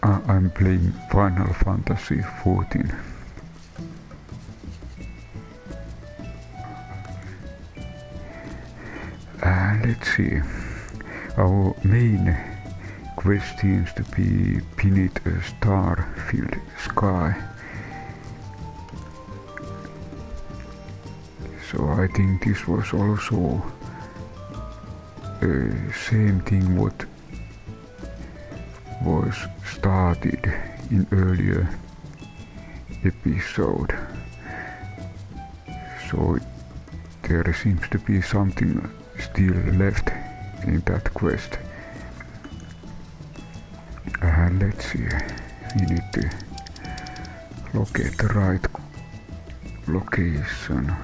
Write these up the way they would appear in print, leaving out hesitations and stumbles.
I'm playing Final Fantasy XIV. Let's see. Our main quest seems to be beneath a star-filled sky. So I think this was also same thing what was started in earlier episode. So there seems to be something still left in that quest. Let's see, we need to locate the right location.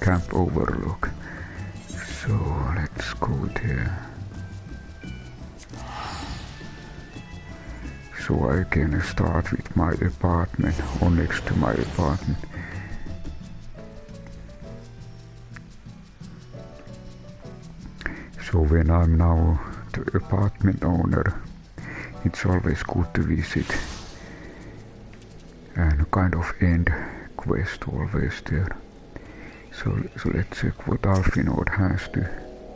Camp Overlook. So let's go there. So I can start with my apartment, or next to my apartment. So when I'm now the apartment owner, it's always good to visit and kind of end quest always there. So let's check what Alfinord has to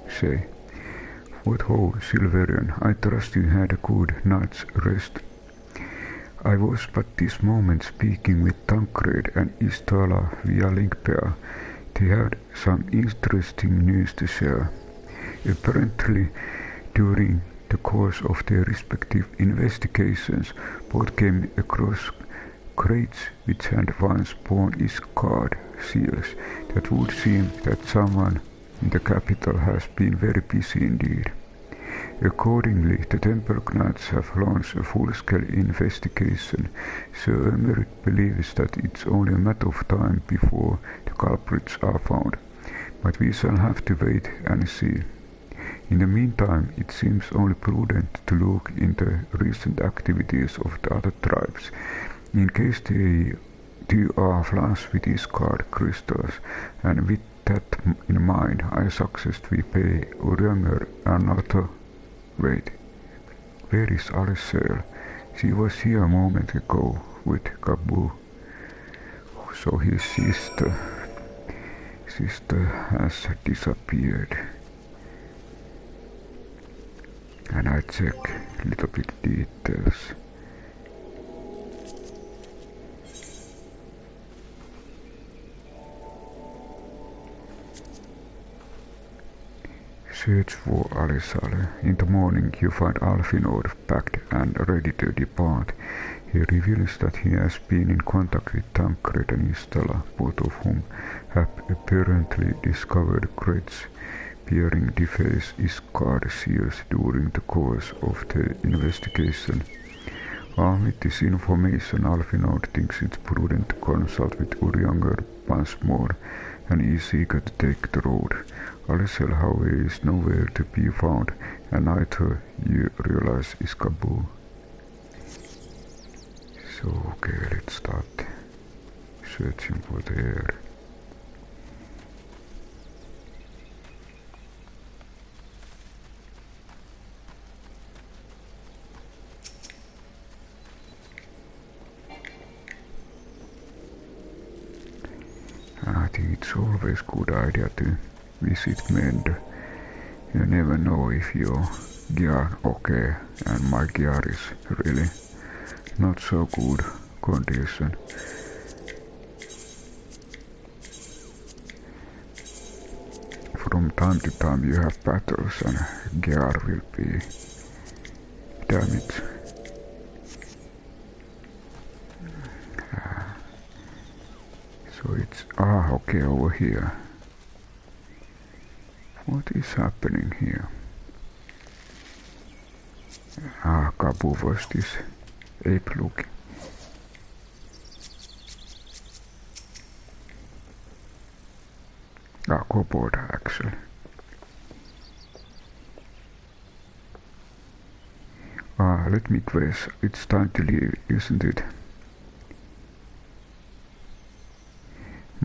say. What ho, Silverian, I trust you had a good night's rest. I was but this moment speaking with Tancred and Istala via link pair. They had some interesting news to share. Apparently, during the course of their respective investigations, both came across crates which had once borne Iscard seals. That would seem that someone in the capital has been very busy indeed. Accordingly, the Temple Knights have launched a full-scale investigation. Sir Emerick believes that it's only a matter of time before the culprits are found, but we shall have to wait and see. In the meantime, it seems only prudent to look into recent activities of the other tribes, in case they are flush with Iscard crystals, and with that in mind, I suggest we pay Urianger another. Wait, where is Alicel? She was here a moment ago with Gabu. So his sister has disappeared. And I check a little bit details. Search for Alisale. In the morning you find Alfinord packed and ready to depart. He reveals that he has been in contact with Tancred and Istala, both of whom have apparently discovered crates bearing defaced Iscard seals during the course of the investigation. Armed with this information, Alfinord thinks it's prudent to consult with Urianger once more, and is eager to take the road. Alicel, however, is nowhere to be found, and neither you realize is Gabu. So, okay, let's start searching for there. I think it's always a good idea to visit Mend. You never know if your gear okay, and my gear is really not so good condition. From time to time you have battles and gear will be damaged. So it's okay, over here. What is happening here? Gabu was this ape looking. Kobold actually. Let me guess, it's time to leave, isn't it?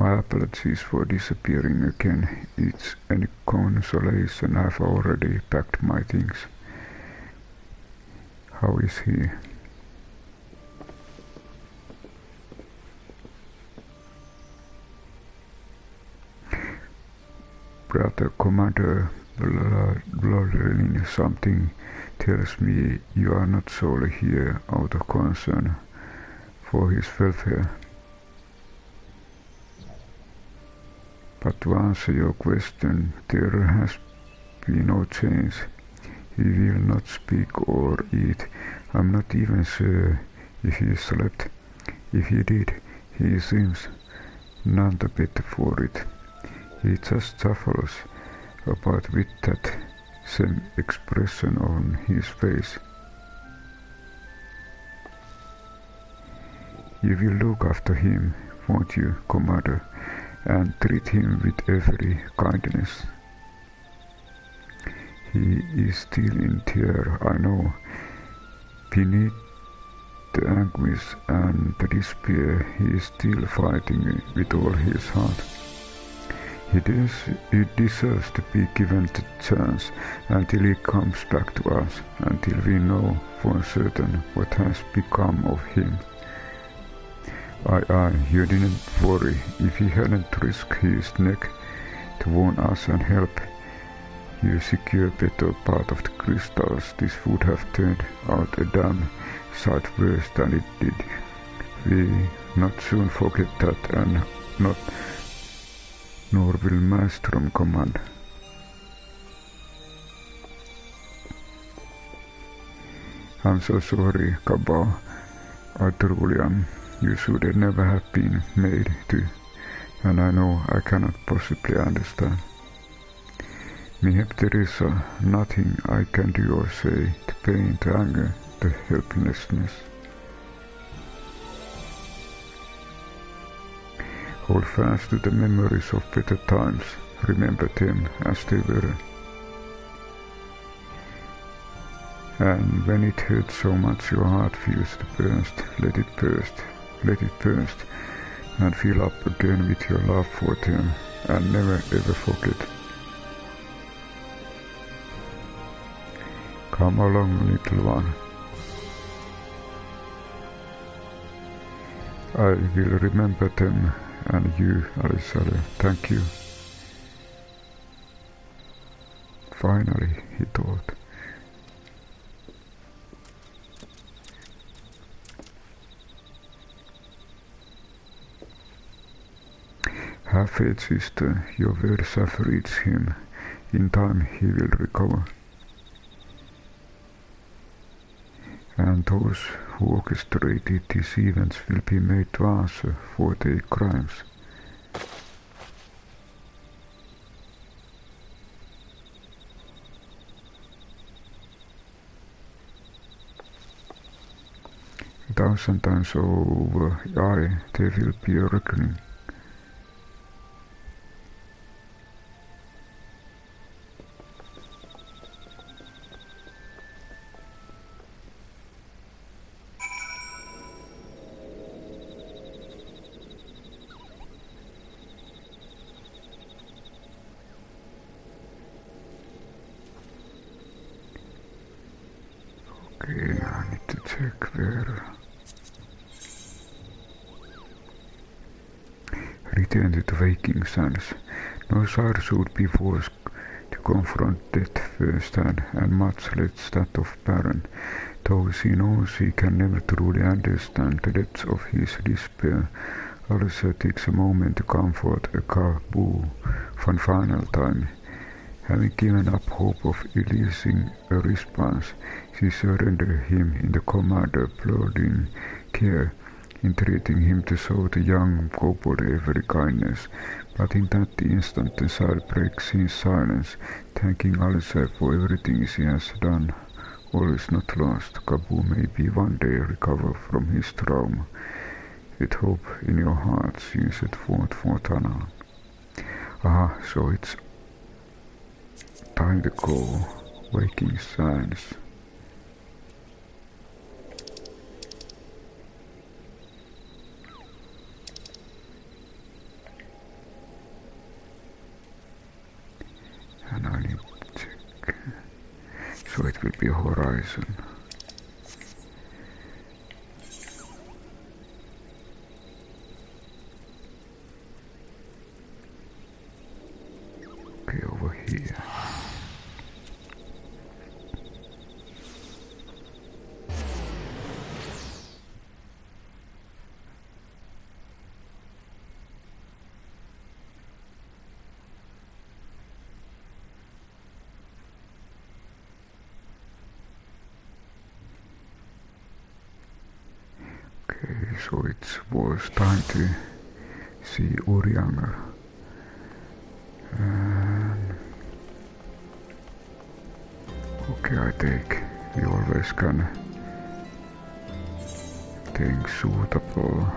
My apologies for disappearing again. It's any consolation, I've already packed my things. How is he? Brother Commander Bloodline, something tells me you are not solely here out of concern for his welfare. But to answer your question, there has been no change. He will not speak or eat. I'm not even sure if he slept. If he did, he seems none the better for it. He just shuffles about with that same expression on his face. You will look after him, won't you, Commander, and treat him with every kindness. He is still in tears, I know. Beneath the anguish and the despair, he is still fighting with all his heart. He deserves to be given the chance until he comes back to us, until we know for certain what has become of him. Aye, you didn't worry. If he hadn't risked his neck to warn us and help you secure better part of the crystals, this would have turned out a damn sight worse than it did. We not soon forget that, and nor will Maelstrom command. I'm so sorry, Cabal. I truly am. You should never have been made to, and I know I cannot possibly understand. Mayhap there is nothing I can do or say, the pain, the anger, the helplessness. Hold fast to the memories of better times, remember them as they were. And when it hurts so much your heart feels to burst, let it burst, and fill up again with your love for them, and never ever forget. Come along, little one. I will remember them, and you, Alisale, thank you. Finally, he thought. Have faith, sister, your words have reached him. In time he will recover. And those who orchestrated these events will be made to answer for their crimes. A thousand times over, aye, there will be a reckoning. Okay, I need to check there. Return to the waking sense. No sire should be forced to confront death firsthand, and much less that of Baron, though he knows he can never truly understand the depths of his despair. Also takes a moment to comfort a Kabu for one final time. Having given up hope of eliciting a response, she surrendered him in the Commander Blooding care, entreating him to show the young kobold every kindness. But in that instant the child breaks his silence, thanking Alice for everything she has done. All is not lost. Kabu may be one day recover from his trauma. With hope in your heart, she set forth for Tana. Ah, so it's time to go. Waking signs. And I need to check. So it will be horizon. Okay, over here. Okay, so it was time to see Orianger. Okay, I take. We always can think suitable.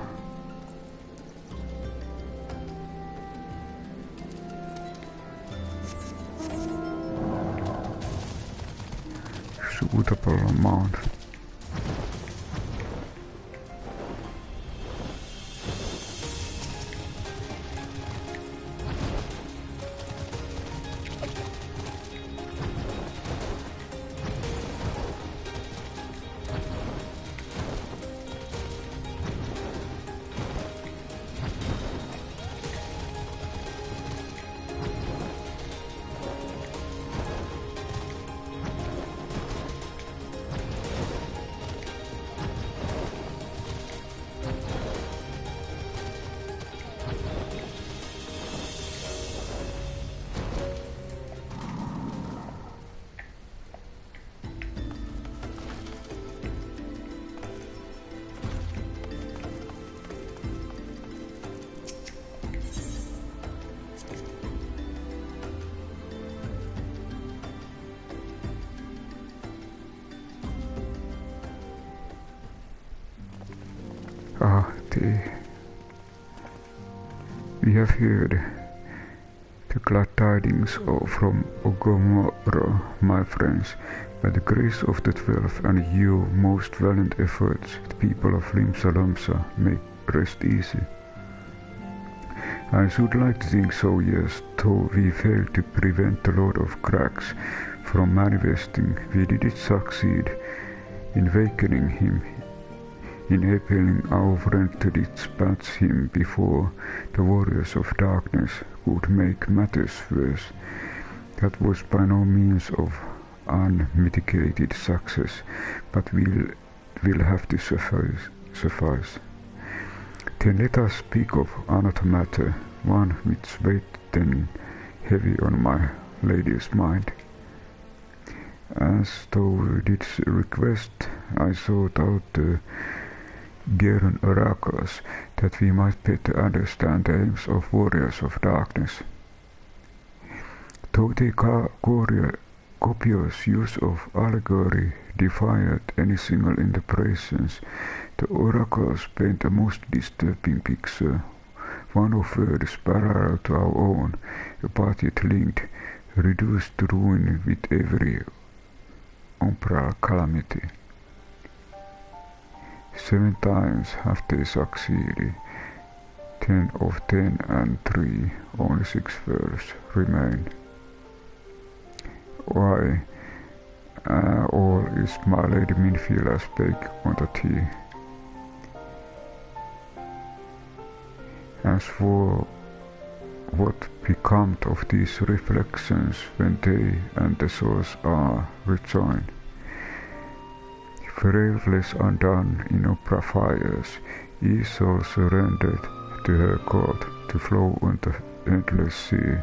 Suitable amount. We have heard the glad tidings from Ogomoro, my friends. By the grace of the 12 and your most valiant efforts, the people of Limsa Lamsa may rest easy. I should like to think so, yes, though we failed to prevent the Lord of Cracks from manifesting, we did succeed in awakening him, enabling our friend to dispatch him before the warriors of darkness could make matters worse. That was by no means of unmitigated success, but will have to suffice. Then let us speak of another matter, one which weighed then heavy on my lady's mind. As thou didst request, I sought out the Geren oracles, that we might better understand the aims of warriors of darkness. Though the copious use of allegory defied any single interpretations, the oracles paint a most disturbing picture, one of worlds parallel to our own, but yet linked, reduced to ruin with every umbral calamity. 7 times have they succeeded, 10 of 10 and 3, only 6 worlds remain. Why, all is my lady Minfiela's bake on the tea. As for what becomes of these reflections when they and the source are rejoined, Fereless undone in opera fires, is soul surrendered to her god to flow on the endless sea,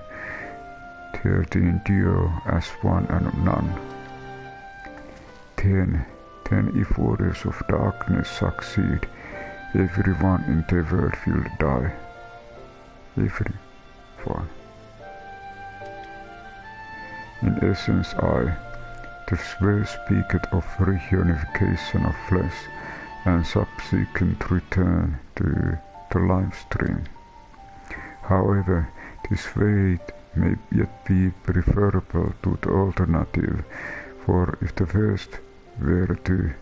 there to endure as one and none. Then if warriors of darkness succeed, everyone in the world will die. Everyone. In essence, the spell speaketh of reunification of flesh and subsequent return to the life stream. However, this fate may yet be preferable to the alternative, for if the first were to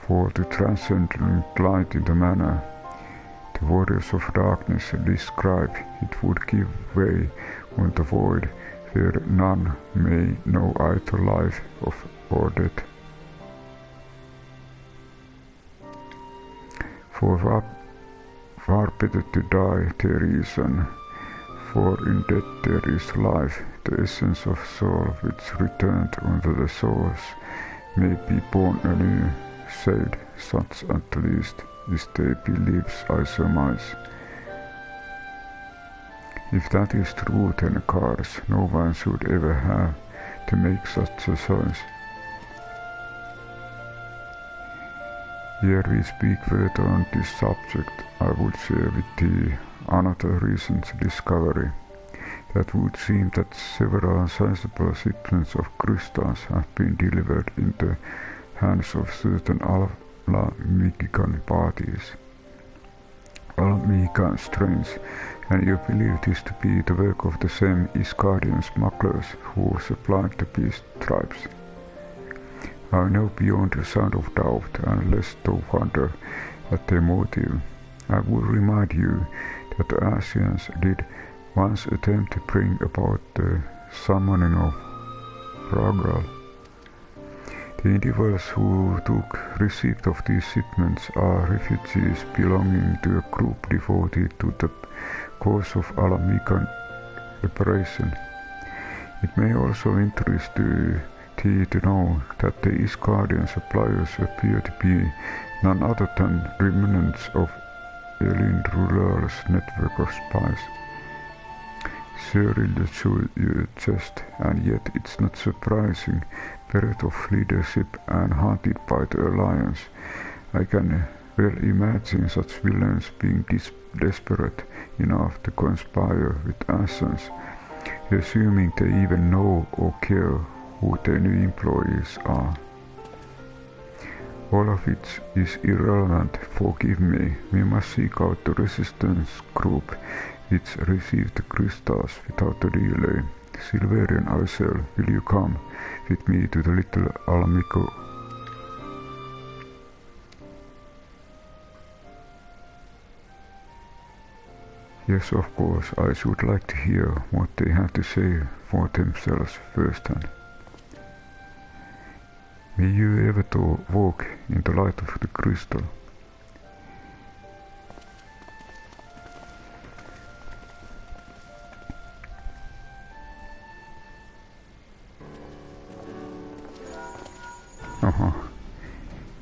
fall to transcendent light in the manner the warriors of darkness describe, it would give way on the void, where none may know either life or death. For far better to die there is, for in death there is life, the essence of soul which returned unto the source may be born anew, said such at least is they beliefs I surmise. If that is true, then cars, no one should ever have to make such a choice. Ere we speak further on this subject, I would share with thee another recent discovery that would seem that several sizable shipments of crystals have been delivered in the hands of certain Alamican parties. Alamican strains, and you believe this to be the work of the same Iscardian smugglers who supplied the beast tribes. I know beyond a sound of doubt, and lest thou wonder at their motive, I would remind you that the Asians did once attempt to bring about the summoning of Ragal. The individuals who took receipt of these shipments are refugees belonging to a group devoted to the cause of Alamican liberation. It may also interest thee to know that the Iscardian suppliers appear to be none other than remnants of Elin Ruler's network of spies. Surely the truth you jest, and yet it's not surprising, bereft of leadership and haunted by the Alliance. I can well imagine such villains being desperate enough to conspire with Assassins, assuming they even know or care who their new employees are. All of which is irrelevant, forgive me. We must seek out the resistance group which received the crystals without a delay. Silverian Isel, will you come with me to the little Alamico? Yes, of course, I should like to hear what they have to say for themselves firsthand. May you ever walk in the light of the crystal.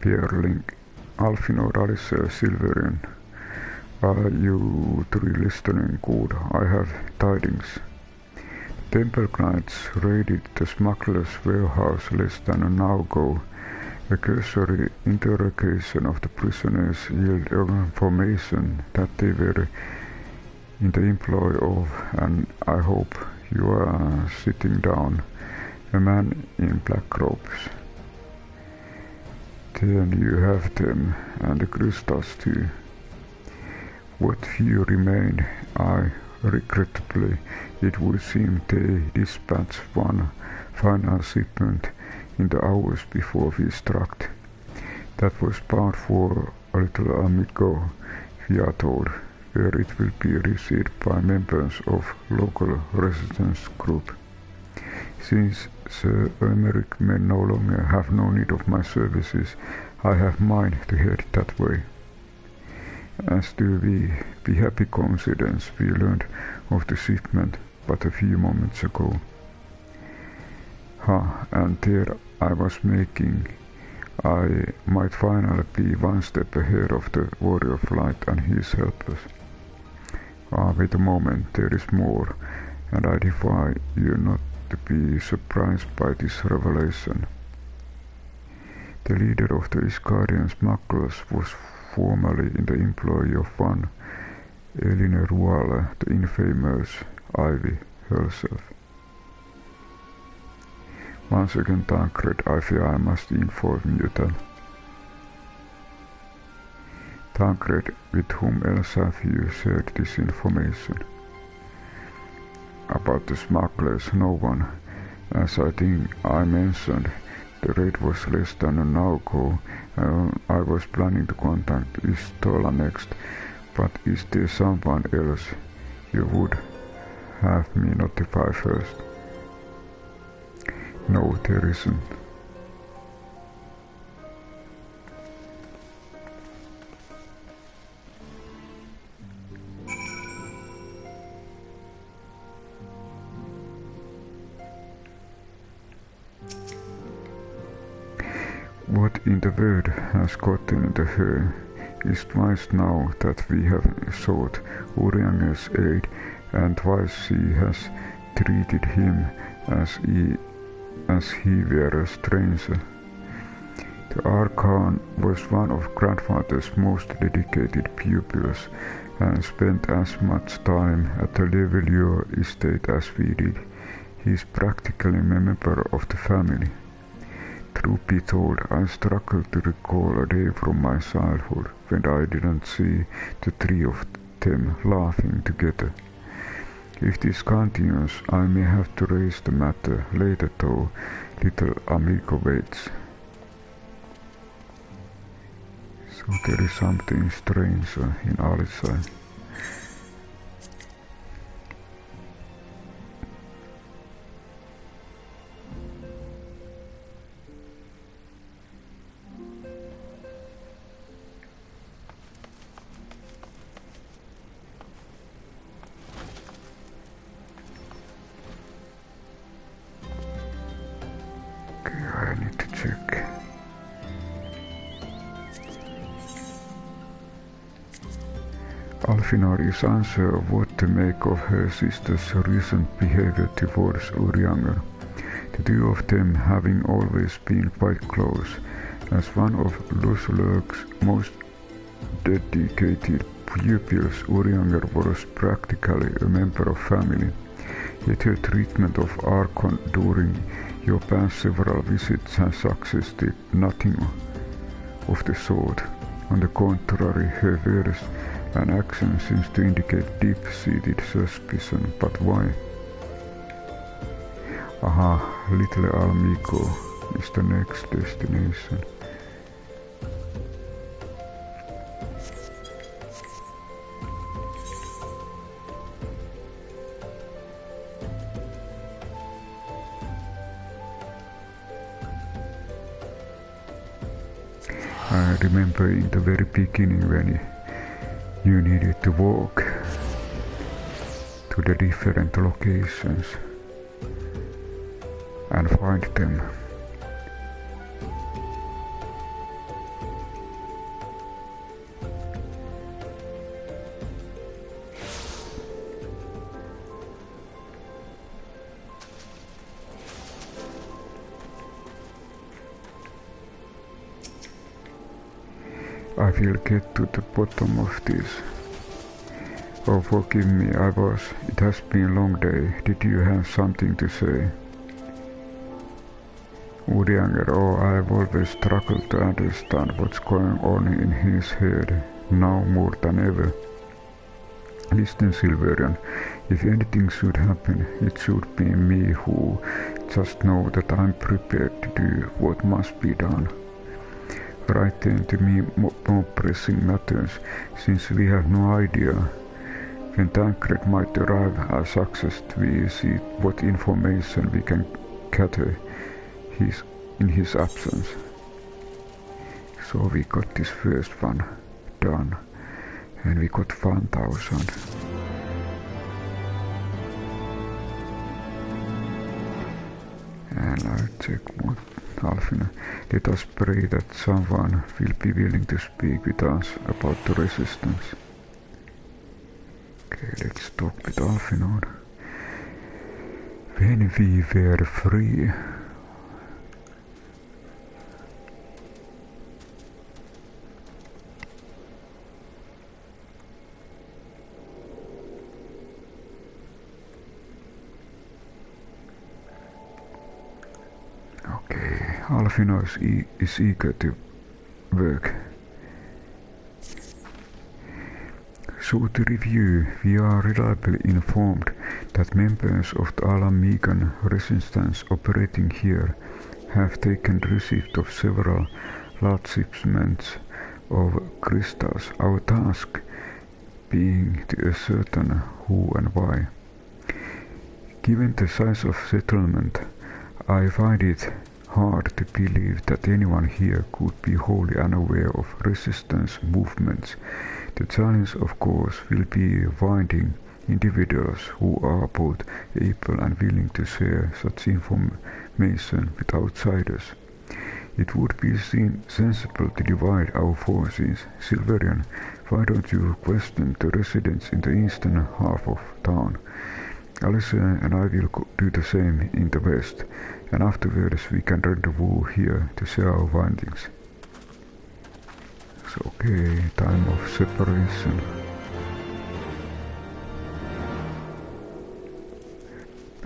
Pierling, Alfinor, Alice, Silverian. Are you three listening? Good, I have tidings. Temple Knights raided the smugglers' warehouse less than an hour ago. A cursory interrogation of the prisoners yielded information that they were in the employ of, and I hope you are sitting down, a man in black robes. Then you have them, and the crystals too. What few remain, regrettably, it would seem they dispatched one final shipment in the hours before we struck. That was bound for a little amigo, we are told, where it will be received by members of local resistance group. Since the Emeric men no longer have no need of my services, I have mind to head that way. As to the happy coincidence, we learned of the shipment but a few moments ago. And there I was making, I might finally be one step ahead of the Warrior of Light and his helpers. Wait a moment, there is more, and I defy you not to be surprised by this revelation. The leader of the Iscardian smugglers was formerly in the employ of one Eline Ruale, the infamous Ivy herself. Once again, Tancred, I fear I must inform you that Tancred, with whom else have you shared this information? About the smugglers, no one. As I think I mentioned, the raid was less than an hour ago, and I was planning to contact Istola next, but is there someone else you would have me notify first? No, there isn't. What in the world has gotten into her? It's twice now that we have sought Urianger's aid, and twice she has treated him as he were a stranger. The Archon was one of Grandfather's most dedicated pupils, and spent as much time at the Levelure estate as we did. He is practically a member of the family. Truth be told, I struggle to recall a day from my childhood when I didn't see the three of them laughing together. If this continues, I may have to raise the matter later though, little amigo waits. So there is something strange in Alisa. I need to check. Alfinar is unsure of what to make of her sister's recent behavior towards Urianger, the two of them having always been quite close, as one of Lusulurg's most dedicated pupils. Urianger was practically a member of family, yet her treatment of Archon during your past several visits has suggested nothing of the sort. On the contrary, her words and actions seems to indicate deep-seated suspicion, but why? Aha, Little Amigo is the next destination. I remember in the very beginning when you needed to walk to the different locations and find them. I will get to the bottom of this. Oh, forgive me, it has been a long day. Did you have something to say? Urianger, oh, I have always struggled to understand what's going on in his head, now more than ever. Listen, Silverian, if anything should happen, it should be me who just know that I'm prepared to do what must be done. Right then to me more pressing matters, since we have no idea when Tancred might arrive. I suggest we see what information we can gather in his absence. So we got this first one done, and we got 1,000. And I'll check what Alfina. Let us pray that someone will be willing to speak with us about the resistance. Okay, let's talk with Alfinor. When we were free, Alfino is eager to work. So to review, we are reliably informed that members of the Alamigan resistance operating here have taken receipt of several large shipments of crystals, our task being to ascertain who and why. Given the size of settlement, I find it hard to believe that anyone here could be wholly unaware of resistance movements. The challenge, of course, will be finding individuals who are both able and willing to share such information with outsiders. It would be sensible to divide our forces. Silverian, why don't you question the residents in the eastern half of town? Alicia and I will do the same in the west, and afterwards we can rendezvous here to share our findings. So, okay, time of separation.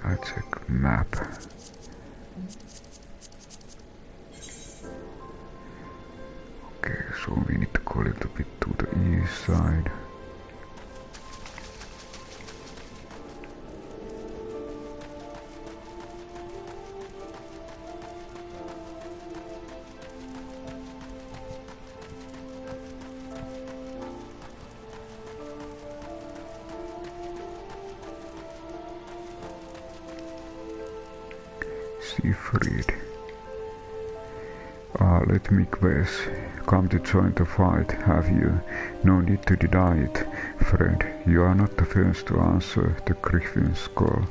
I check map. Okay, so we need to go a little bit to the east side. Siegfried. Let me guess. Come to join the fight, have you? No need to deny it, friend. You are not the first to answer the Griffin's call.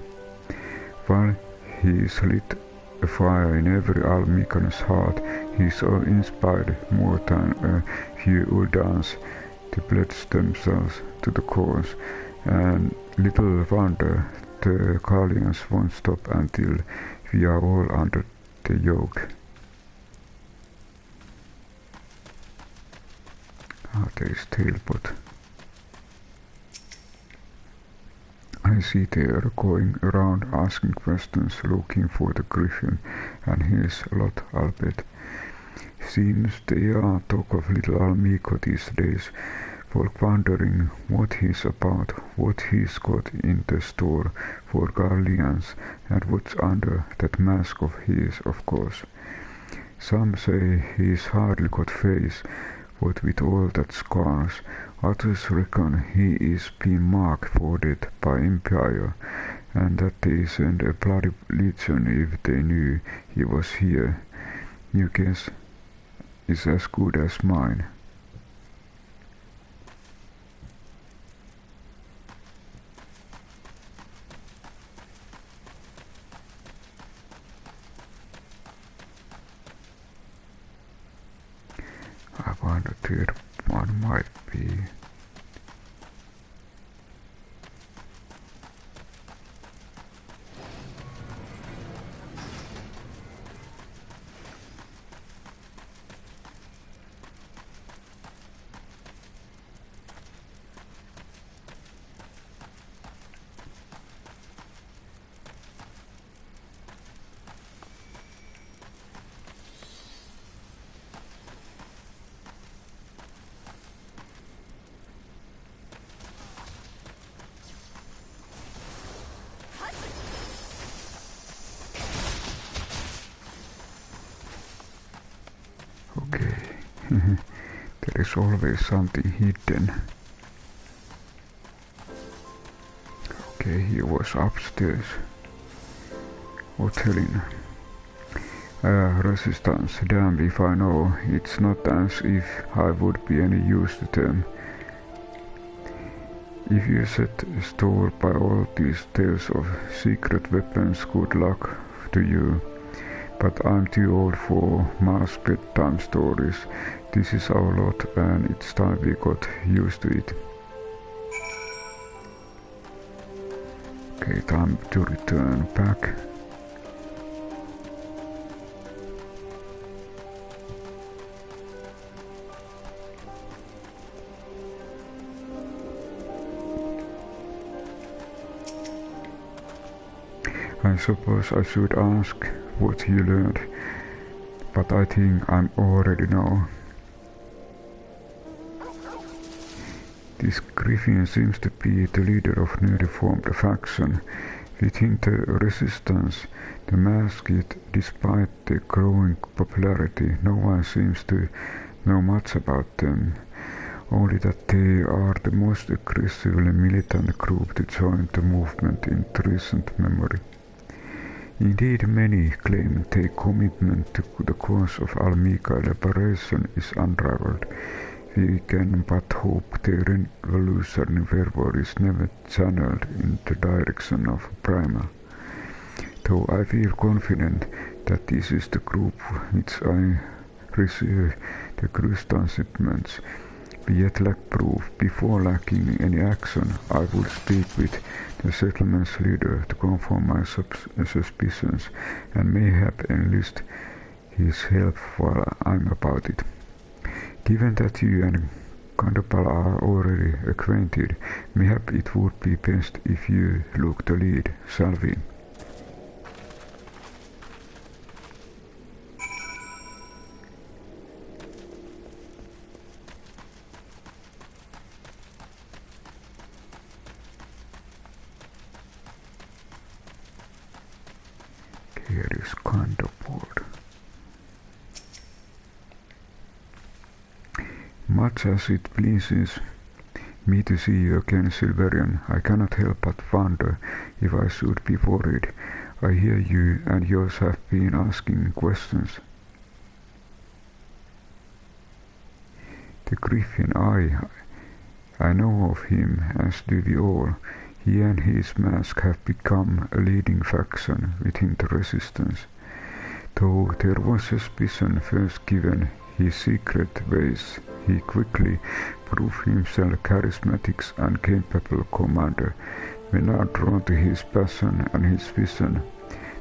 While he lit a fire in every Almican's heart, he so inspired more than a few Uldans to pledge themselves to the cause, and little wonder the Gallians won't stop until we are all under the yoke. There is Tailbot. I see they are going around asking questions, looking for the Griffin, and he's a lot, I'll bet. Seems they are talk of little Almico these days, folk wondering what he's about, what he's got in the store for Gallians, and what's under that mask of his, of course. Some say he's hardly got face, what with all that scars. Others reckon he is being marked for death by Empire, and that they send a bloody legion if they knew he was here. Your guess is as good as mine. I wonder the third one might be. Okay, there is always something hidden. Okay, he was upstairs. Or telling. Resistance, damn if I know. It's not as if I would be any use to them. If you set store by all these tales of secret weapons, good luck to you. But I'm too old for masked bedtime stories. This is our lot, and it's time we got used to it. Okay, time to return back. I suppose I should ask what you learned, but I think I already know. This Griffin seems to be the leader of newly formed faction within the Resistance. The mask, yet despite their growing popularity, no one seems to know much about them, only that they are the most aggressively militant group to join the movement in recent memory. Indeed, many claim their commitment to the cause of Almika liberation is unrivaled. We can but hope their revolutionary fervor is never channeled in the direction of Primal. Though I feel confident that this is the group which I receive the crystal shipments, we yet lack proof. Before lacking any action, I would speak with the settlement's leader to confirm my suspicions and mayhap enlist his help while I'm about it. Given that you and Kandapala are already acquainted, mayhap it would be best if you look the lead, shall we? Here is kind of bored. Much as it pleases me to see you again, Silverian, I cannot help but wonder if I should be worried. I hear you and yours have been asking questions. The Griffin, I know of him, as do we all. He and his mask have become a leading faction within the Resistance. Though there was suspicion first given his secret ways, he quickly proved himself charismatic and capable commander. Men are drawn to his passion and his vision.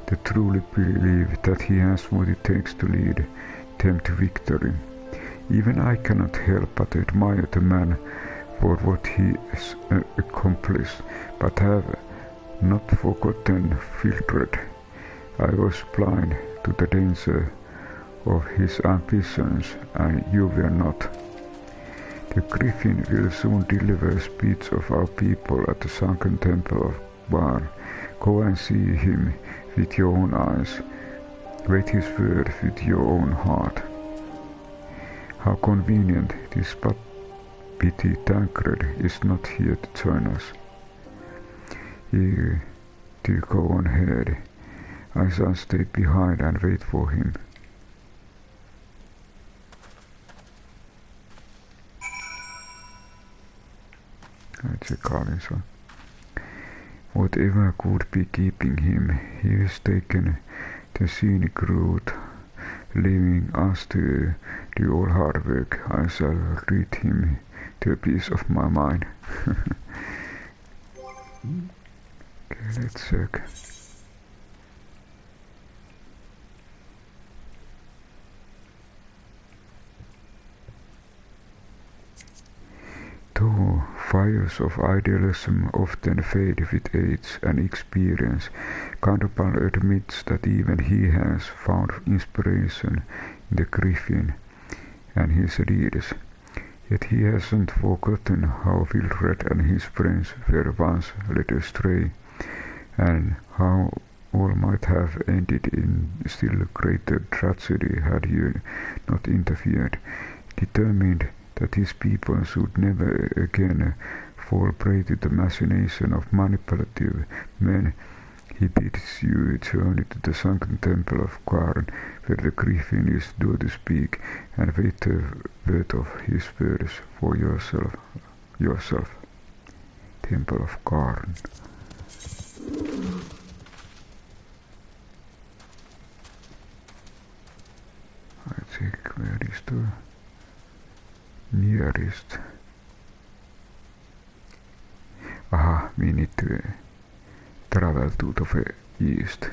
They truly believe that he has what it takes to lead them to victory. Even I cannot help but admire the man for what he has accomplished, but have not forgotten Filtred. I was blind to the danger of his ambitions, and you were not. The Griffin will soon deliver a speech of our people at the sunken temple of Bar. Go and see him with your own eyes. Wait his word with your own heart. How convenient this pity Tancred is not here to join us. You do go on ahead. I shall stay behind and wait for him. That's a Carlinson. Whatever could be keeping him, he has taken the scenic route, leaving us to do all hard work. I shall treat him to a piece of my mind. Okay, let's check. Though fires of idealism often fade with age and experience, Kandapal admits that even he has found inspiration in the Griffin and his leaders. Yet he hasn't forgotten how Wilfred and his friends were once led astray, and how all might have ended in still greater tragedy had you not interfered. Determined that his people should never again fall prey to the machination of manipulative men, he bids you journey to the sunken temple of Karn, where the Griffin is due to speak, and wait the word of his words for yourself. Temple of Karn. I check where is the nearest. Aha, we need to travel to the east.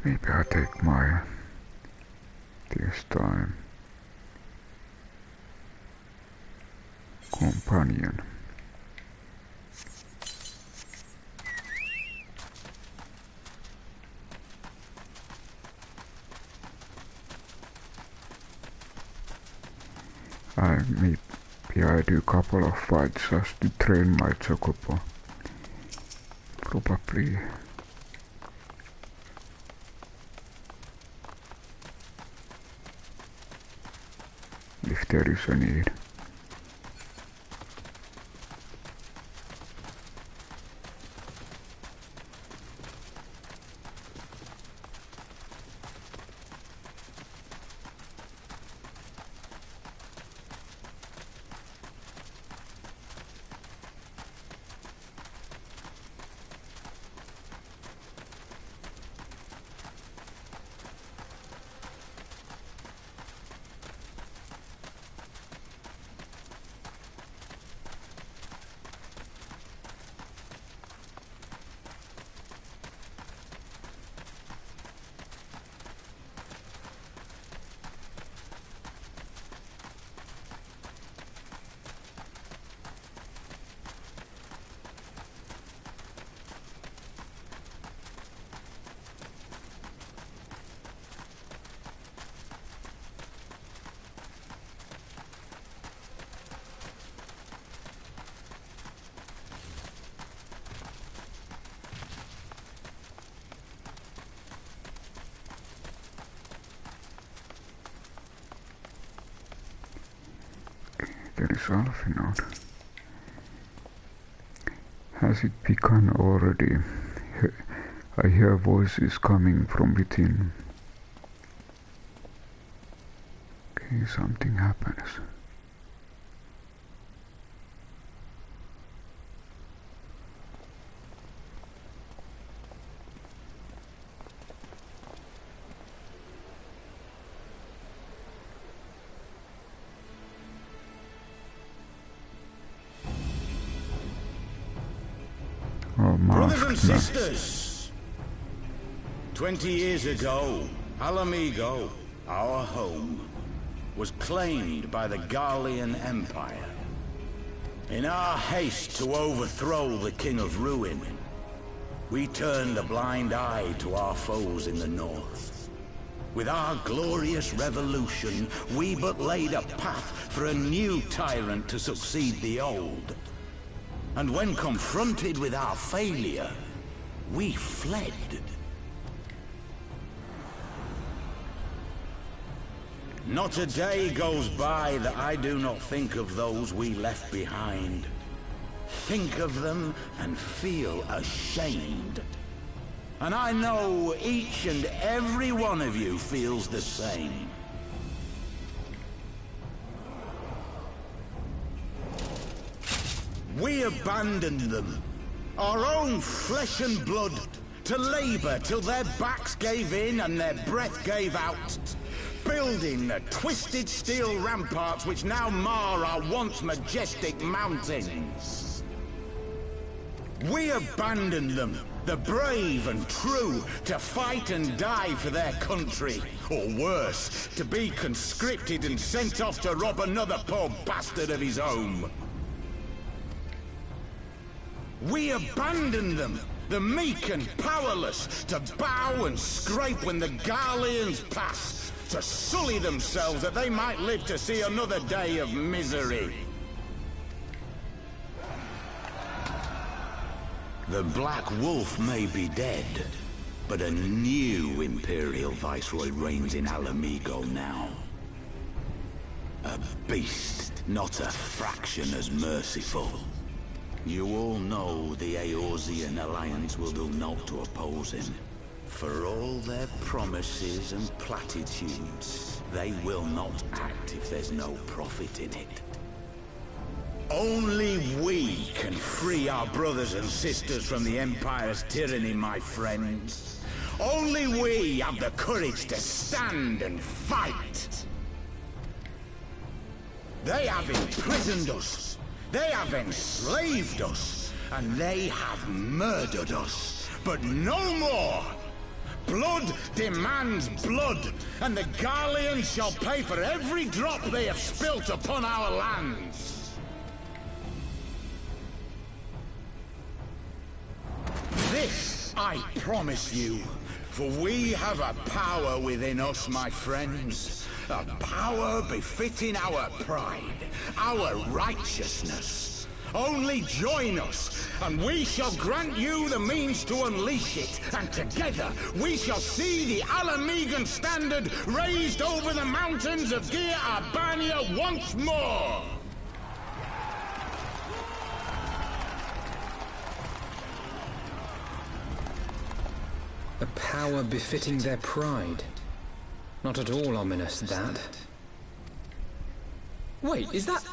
Maybe I take my this time companion. Maybe I do a couple of fights just to train my Chocobo. Probably. there is a need. There is Alfinod. Has it begun already? I hear voices coming from within. Okay, something happens. Brothers and sisters, 20 years ago, Alamigo, our home, was claimed by the Garlean Empire. In our haste to overthrow the King of Ruin, we turned a blind eye to our foes in the north. With our glorious revolution, we but laid a path for a new tyrant to succeed the old. And when confronted with our failure, we fled. Not a day goes by that I do not think of those we left behind. Think of them and feel ashamed. And I know each and every one of you feels the same. We abandoned them, our own flesh and blood, to labor till their backs gave in and their breath gave out, building the twisted steel ramparts which now mar our once majestic mountains. We abandoned them, the brave and true, to fight and die for their country, or worse, to be conscripted and sent off to rob another poor bastard of his home. We abandoned them, the meek and powerless, to bow and scrape when the Garleans pass, to sully themselves that they might live to see another day of misery. The Black Wolf may be dead, but a new Imperial Viceroy reigns in Alamigo now. A beast, not a fraction as merciful. You all know the Eorzean Alliance will do naught to oppose him. For all their promises and platitudes, they will not act if there's no profit in it. Only we can free our brothers and sisters from the Empire's tyranny, my friends. Only we have the courage to stand and fight. They have imprisoned us. They have enslaved us, and they have murdered us. But no more! Blood demands blood, and the Garleans shall pay for every drop they have spilt upon our lands. This I promise you, for we have a power within us, my friends. A power befitting our pride, our righteousness. Only join us, and we shall grant you the means to unleash it, and together we shall see the Alamegan standard raised over the mountains of Gia Albania once more! A power befitting their pride. Not at all ominous, that. Wait, is that...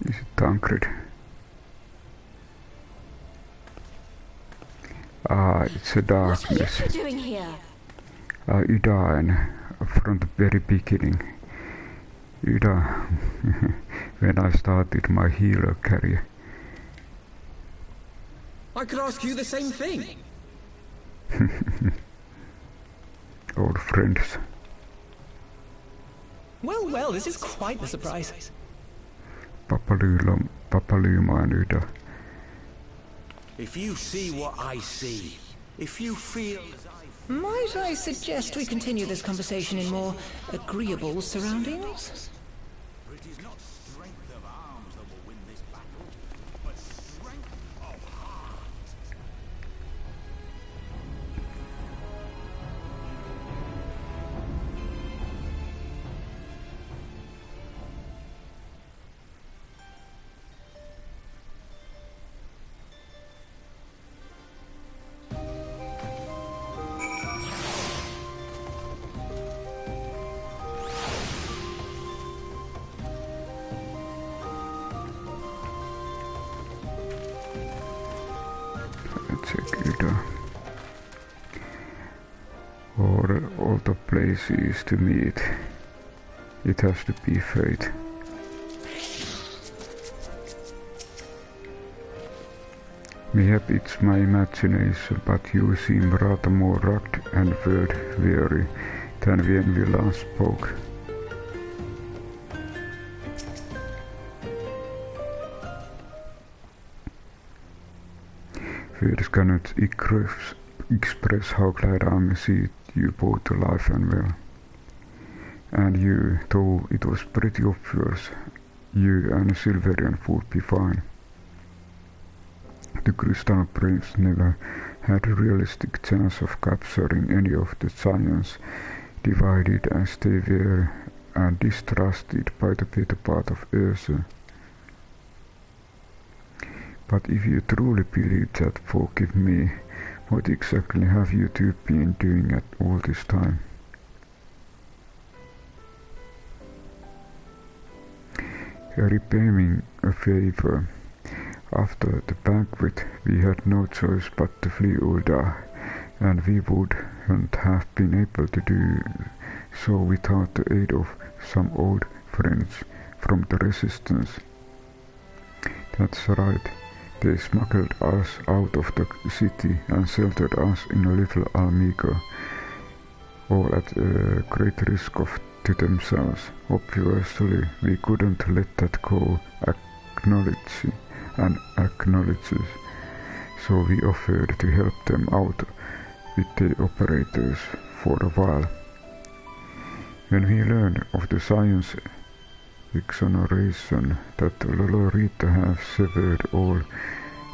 Is it Tancred? Ah, it's a darkness. What are you doing here? Ida, from the very beginning. Ida, when I started my healer career. I could ask you the same thing. Old friends. Well, this is quite the surprise. Papaluma and Ida. If you see what I see, if you feel as I feel... Might I suggest we continue this conversation in more agreeable surroundings? For it is not strength of arms that will win this battle, but strength of heart. Check it out. All the places to meet. It has to be fate. Maybe it's my imagination, but you seem rather more rugged and word-weary than when we last spoke. Words cannot express how glad I am to see you both alive and well. And you, though it was pretty obvious, you and Silverian would be fine. The Crystal Braves never had a realistic chance of capturing any of the giants, divided as they were and distrusted by the better part of Ursa. But if you truly believe that, forgive me, what exactly have you two been doing at all this time? Repaying a favor. After the banquet, we had no choice but to flee or die, and we wouldn't have been able to do so without the aid of some old friends from the Resistance. That's right. They smuggled us out of the city and sheltered us in a little Almega, all at great risk to themselves. Obviously, we couldn't let that go acknowledges, so we offered to help them out with the operators for a while. When we learned of the science exoneration that Lolorita have severed all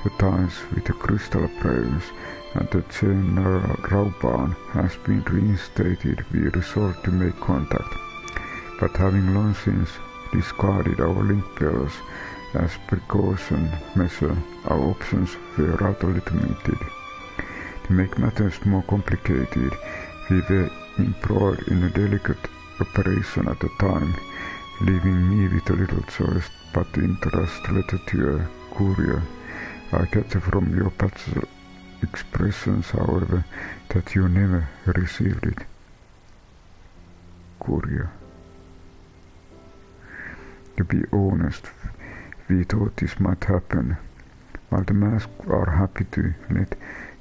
the ties with the Crystal Braves and that General Rauban has been reinstated, we resolved to make contact. But having long since discarded our link bells as precaution measure, our options were rather limited. To make matters more complicated, we were embroiled in a delicate operation at the time, leaving me with a little choice but to entrust the letter to a courier. I gather from your passive expressions, however, that you never received it. Courier. To be honest, we thought this might happen. While the masks are happy to let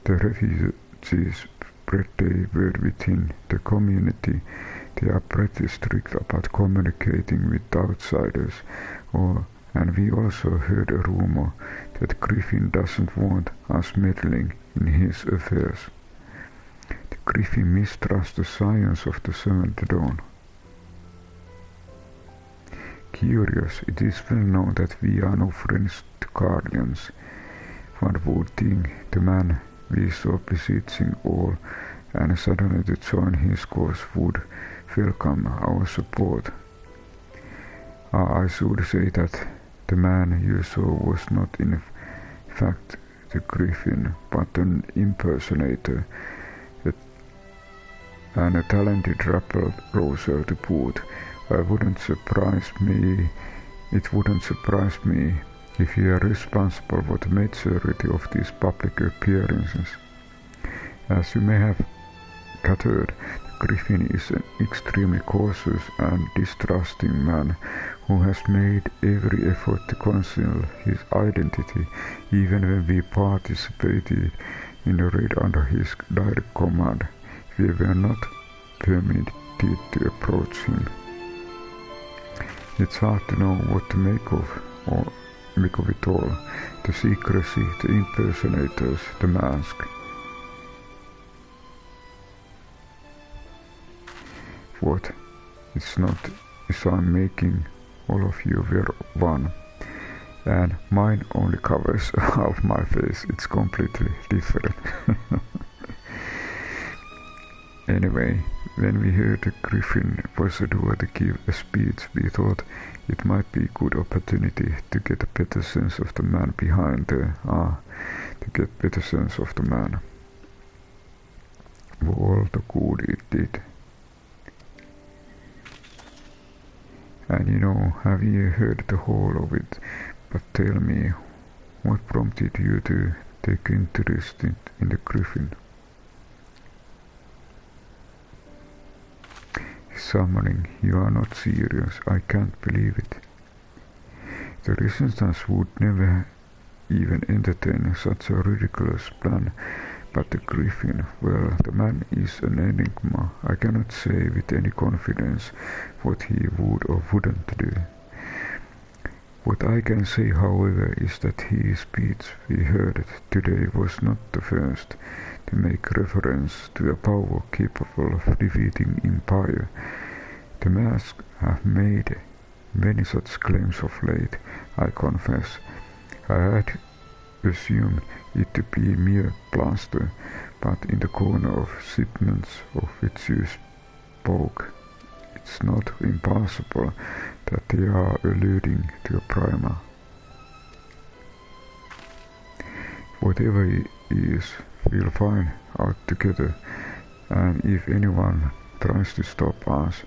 the refugees spread their word within the community, they are pretty strict about communicating with outsiders, and we also heard a rumor that Griffin doesn't want us meddling in his affairs. The Griffin mistrusts the science of the Seventh Dawn. curious. It is well known that we are no friends to guardians. One would think the man we saw beseeching all and suddenly to join his cause would welcome our support. I should say that the man you saw was not in fact the Griffin, but an impersonator, and a talented rapper Roser to boot. It wouldn't surprise me if you are responsible for the majority of these public appearances. As you may have gathered, the Griffin is an extremely cautious and distrusting man who has made every effort to conceal his identity, even when we participated in the raid under his direct command. We were not permitted to approach him. It's hard to know what to make of it all. The secrecy, the impersonators, the mask. What? It's not as I'm making all of you wear one, and mine only covers half my face. It's completely different. Anyway, when we heard the Griffin was due to give a speech, we thought it might be a good opportunity to get a better sense of the man behind the For all the good it did. And you know, have you heard the whole of it? But tell me, what prompted you to take interest in the Griffin? Summoning, you are not serious, I can't believe it. The Resistance would never even entertain such a ridiculous plan, but the Griffin, well, the man is an enigma. I cannot say with any confidence what he would or wouldn't do. What I can say, however, is that his speech we heard today was not the first to make reference to a power capable of defeating Empire. The Mask have made many such claims of late, I confess. I had assumed it to be mere plaster, but in the corner of shipments of which you spoke, it's not impossible that they are alluding to a primer. Whatever it is, we'll find out together, and if anyone tries to stop us,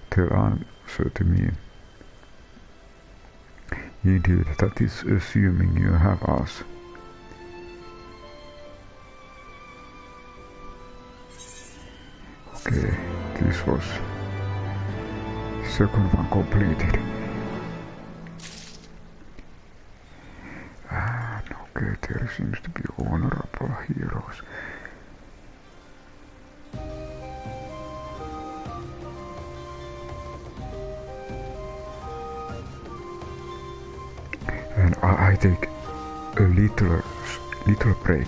they'll answer to me. Indeed, that is assuming you have us. Okay, this was second one completed. And okay, there seems to be honorable heroes. And I take a little break.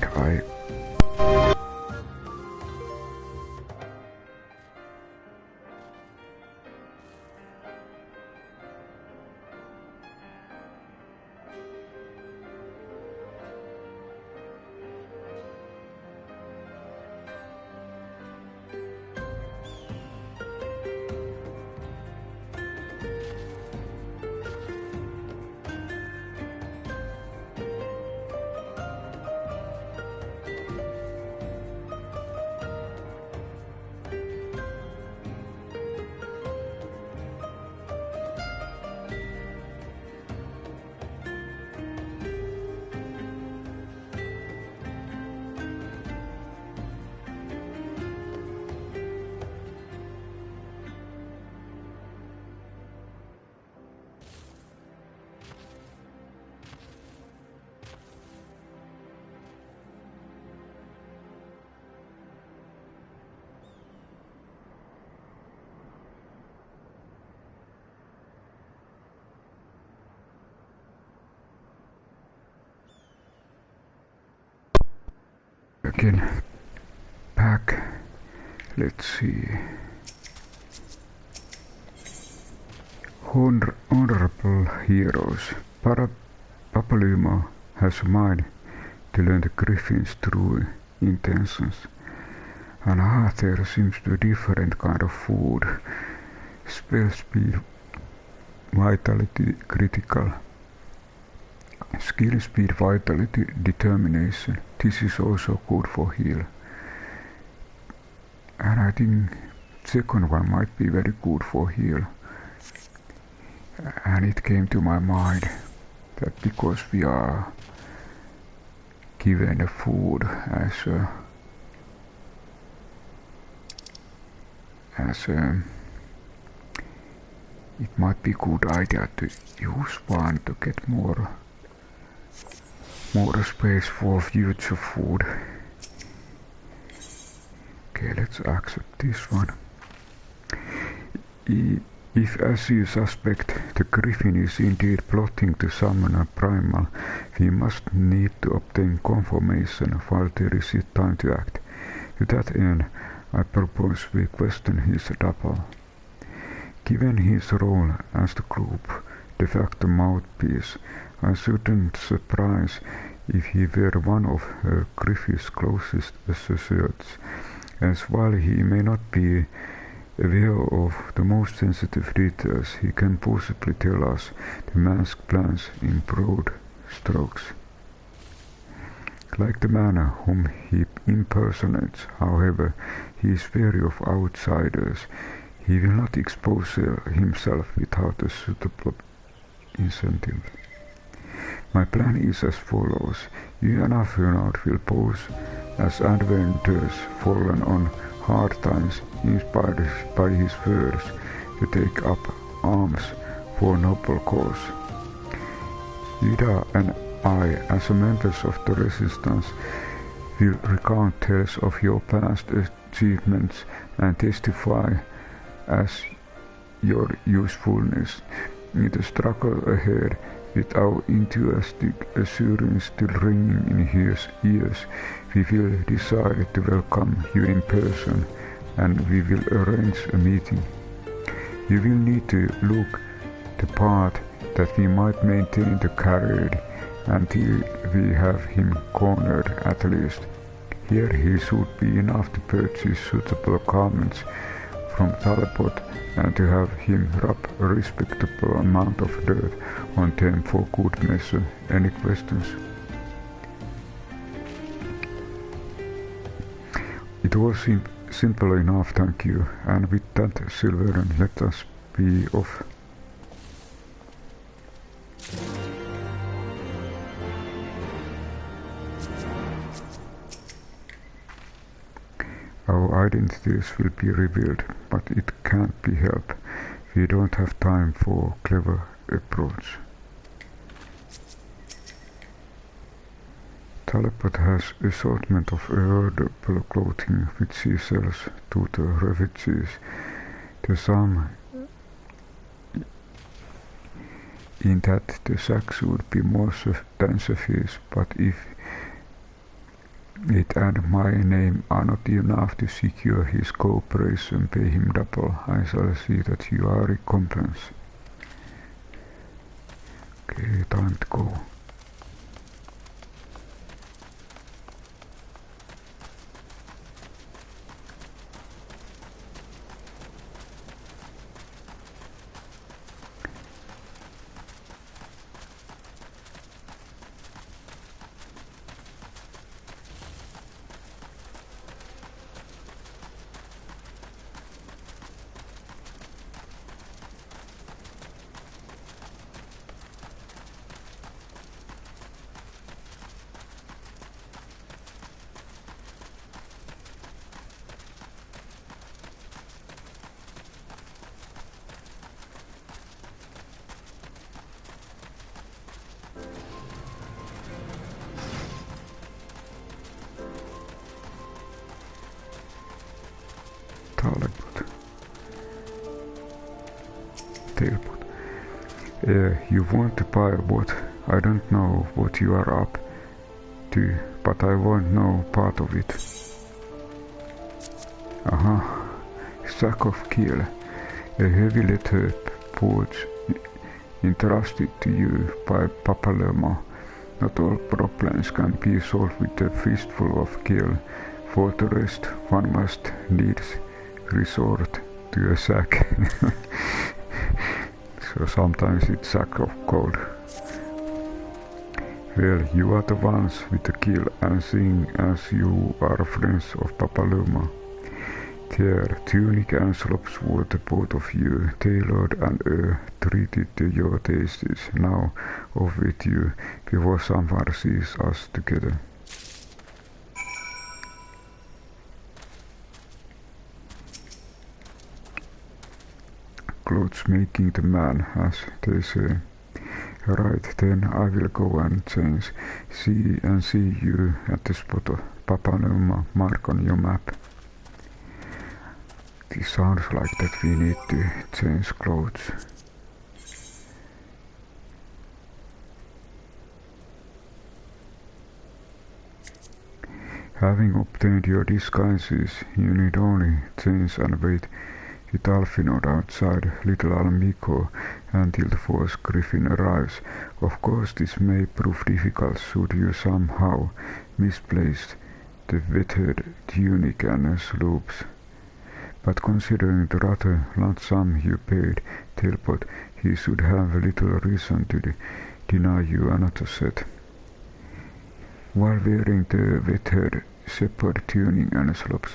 Again, back. Let's see. Honorable heroes, Papalymo has a mind to learn the Griffin's true intentions. And there seems to be a different kind of food. Spell speed, vitality, critical. Skill speed, vitality, determination. This is also good for heal. And I think second one might be very good for heal. And it came to my mind that because we are given the food as it might be a good idea to use one to get more space for future food. Okay, let's accept this one. If, as you suspect, the Griffin is indeed plotting to summon a primal, we must need to obtain confirmation while there is yet time to act. To that end, I propose we question his double. Given his role as the group de facto mouthpiece, I shouldn't surprise if he were one of Griffin's closest associates, as while he may not be aware of the most sensitive details, he can possibly tell us the man's plans in broad strokes. Like the man whom he impersonates, however, he is wary of outsiders. He will not expose himself without a suitable incentive. My plan is as follows. You and Afronard will pose as adventurers fallen on hard times, inspired by his words to take up arms for a noble cause. Ida and I, as members of the Resistance, will recount tales of your past achievements and testify as your usefulness in the struggle ahead. With our enthusiastic assurance still ringing in his ears, we will decide to welcome you in person, and we will arrange a meeting. You will need to look the part that we might maintain the carriage until we have him cornered at least. Here he should be enough to purchase suitable garments from Talbot and to have him rub a respectable amount of dirt on them for good measure. Any questions? It was simple enough, thank you. And with that, Silveren, let us be off. Our identities will be revealed, but it can't be helped. We don't have time for clever approach. Talbot has assortment of wearable clothing which he sells to the refugees. The sum in that the sacks would be more than sufficient, but if it and my name are not enough to secure his cooperation, pay him double. I shall see that you are recompensed. Okay, time to go. You want to buy what? I don't know what you are up to, but I won't know part of it. Aha, sack of keel, a heavy leather pouch entrusted to you by Papalema. Not all problems can be solved with a fistful of kill. For the rest, one must needs resort to a sack. So sometimes it's sack of gold. Well, you are the ones with the kill, and seeing as you are friends of Papalema, their tunic and slops were the both of you, tailored and treated to your tastes. Now off with you, before someone sees us together. Clothes making the man, as they say. Right, then I will go and change. See you at the spot of Papalema mark on your map. This sounds like that we need to change clothes. Having obtained your disguises, you need only change and wait with Alfinod outside Little Almico until the fourth griffin arrives. Of course, this may prove difficult should you somehow misplace the wetted tunic and sloops. But considering the rather large sum you paid Telpot, he should have little reason to deny you another set. While wearing the wetted shepherd tunic and sloops.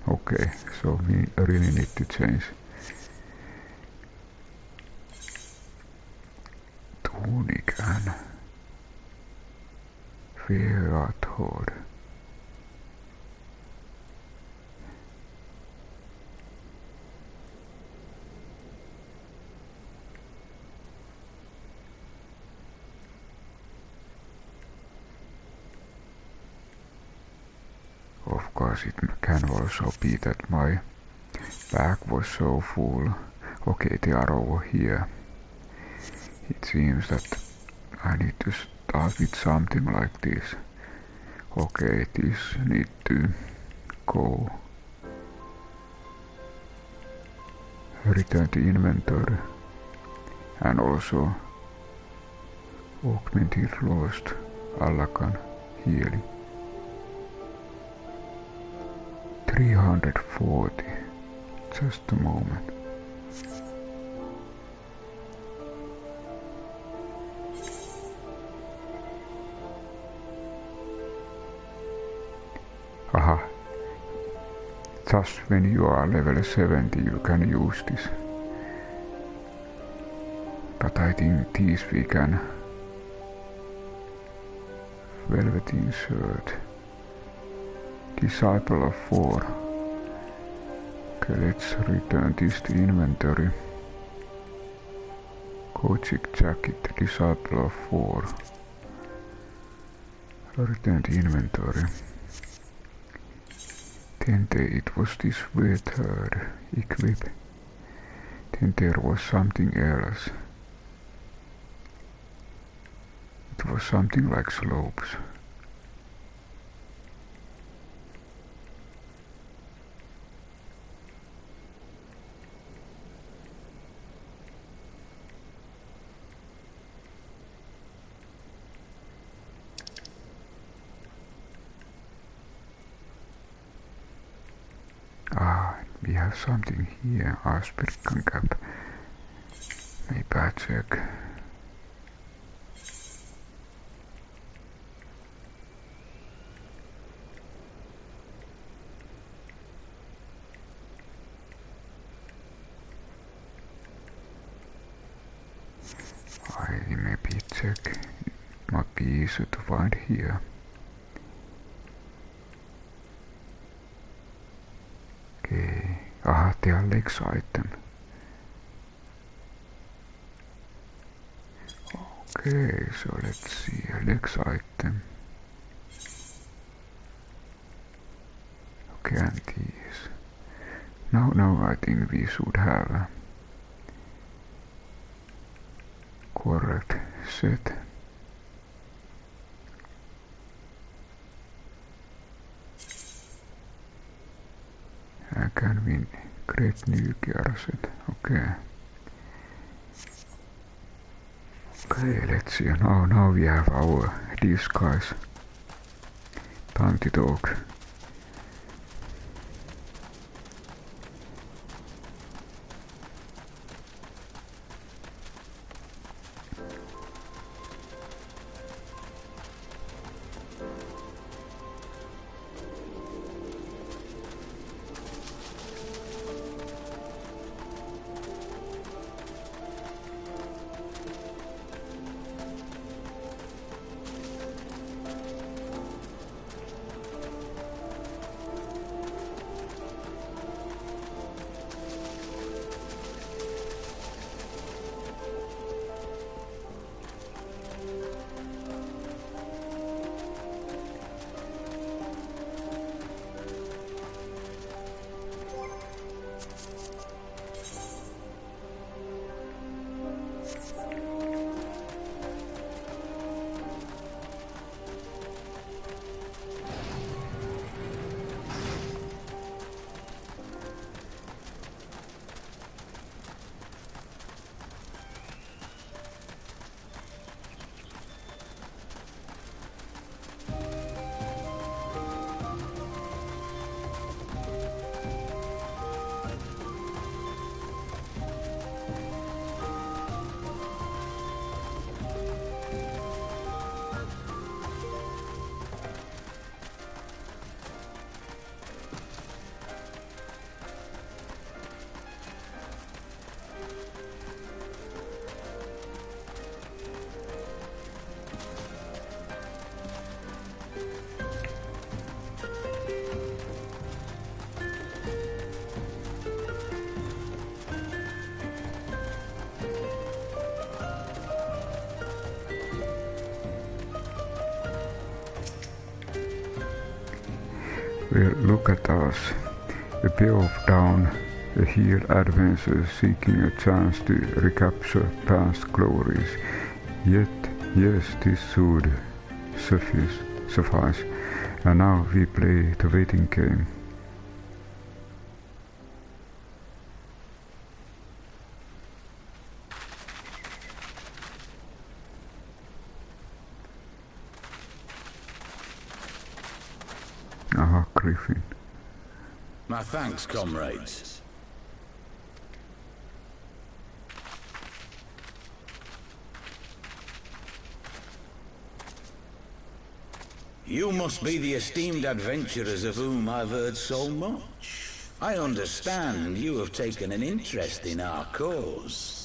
Okay, so we really need to change. Tunic and Feathored. Of course, it can also be that my bag was so full. Okay, they are over here. It seems that I need to start with something like this. Okay, this need to go. Return to inventory. And also augmented lost Allakan healing. 340. Just a moment. Aha. Just when you are level 70 you can use this. But I think these we can. Velveteen shirt. Disciple of 4. Okay, let's return this to inventory. Kochik jacket, Disciple of 4. Return to inventory. Then it was this weird equip. Then there was something else. It was something like slopes. We have something here, Asperkan cap. Maybe I check. I maybe check. It might be easier to find here. Okay. Aha, they are legs item. Okay, so let's see, legs item. Okay, and these. Now I think we should have a correct set. Can we create new gear set? Okay. Okay, let's see. Now we have our disguise. Time to talk. Well, look at us. A pair of down-the-hill adventurers seeking a chance to recapture past glories. Yet, yes, this should suffice. And now we play the waiting game. Aha, Griffin. My thanks, comrades. You must be the esteemed adventurers of whom I've heard so much. I understand you have taken an interest in our cause.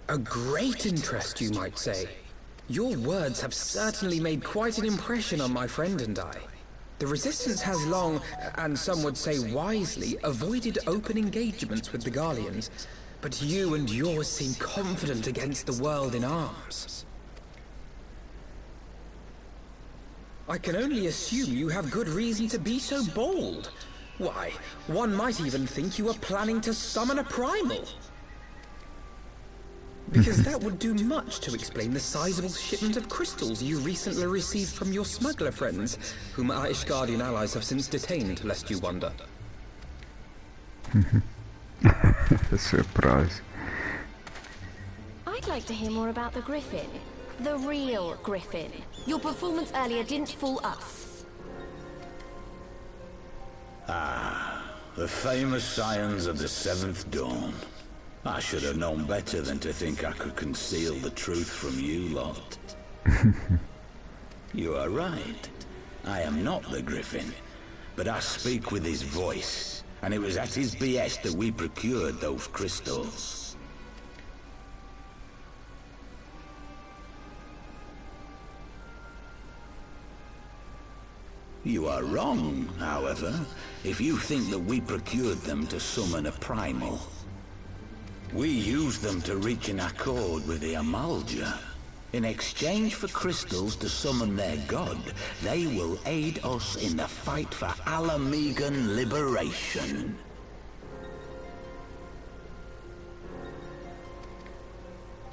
A great interest, you might say. Your words have certainly made quite an impression on my friend and I. The Resistance has long, and some would say wisely, avoided open engagements with the Garleans, but you and yours seem confident against the world in arms. I can only assume you have good reason to be so bold. Why, one might even think you are planning to summon a primal. Because that would do much to explain the sizable shipment of crystals you recently received from your smuggler friends, whom our Ishgardian allies have since detained, lest you wonder. Surprise. I'd like to hear more about the Griffin. The real Griffin. Your performance earlier didn't fool us. Ah, the famous scions of the Seventh Dawn. I should have known better than to think I could conceal the truth from you lot. You are right. I am not the Griffin, but I speak with his voice, and it was at his behest that we procured those crystals. You are wrong, however, if you think that we procured them to summon a primal. We used them to reach an accord with the Amalja. In exchange for crystals to summon their god, they will aid us in the fight for Alamegan liberation.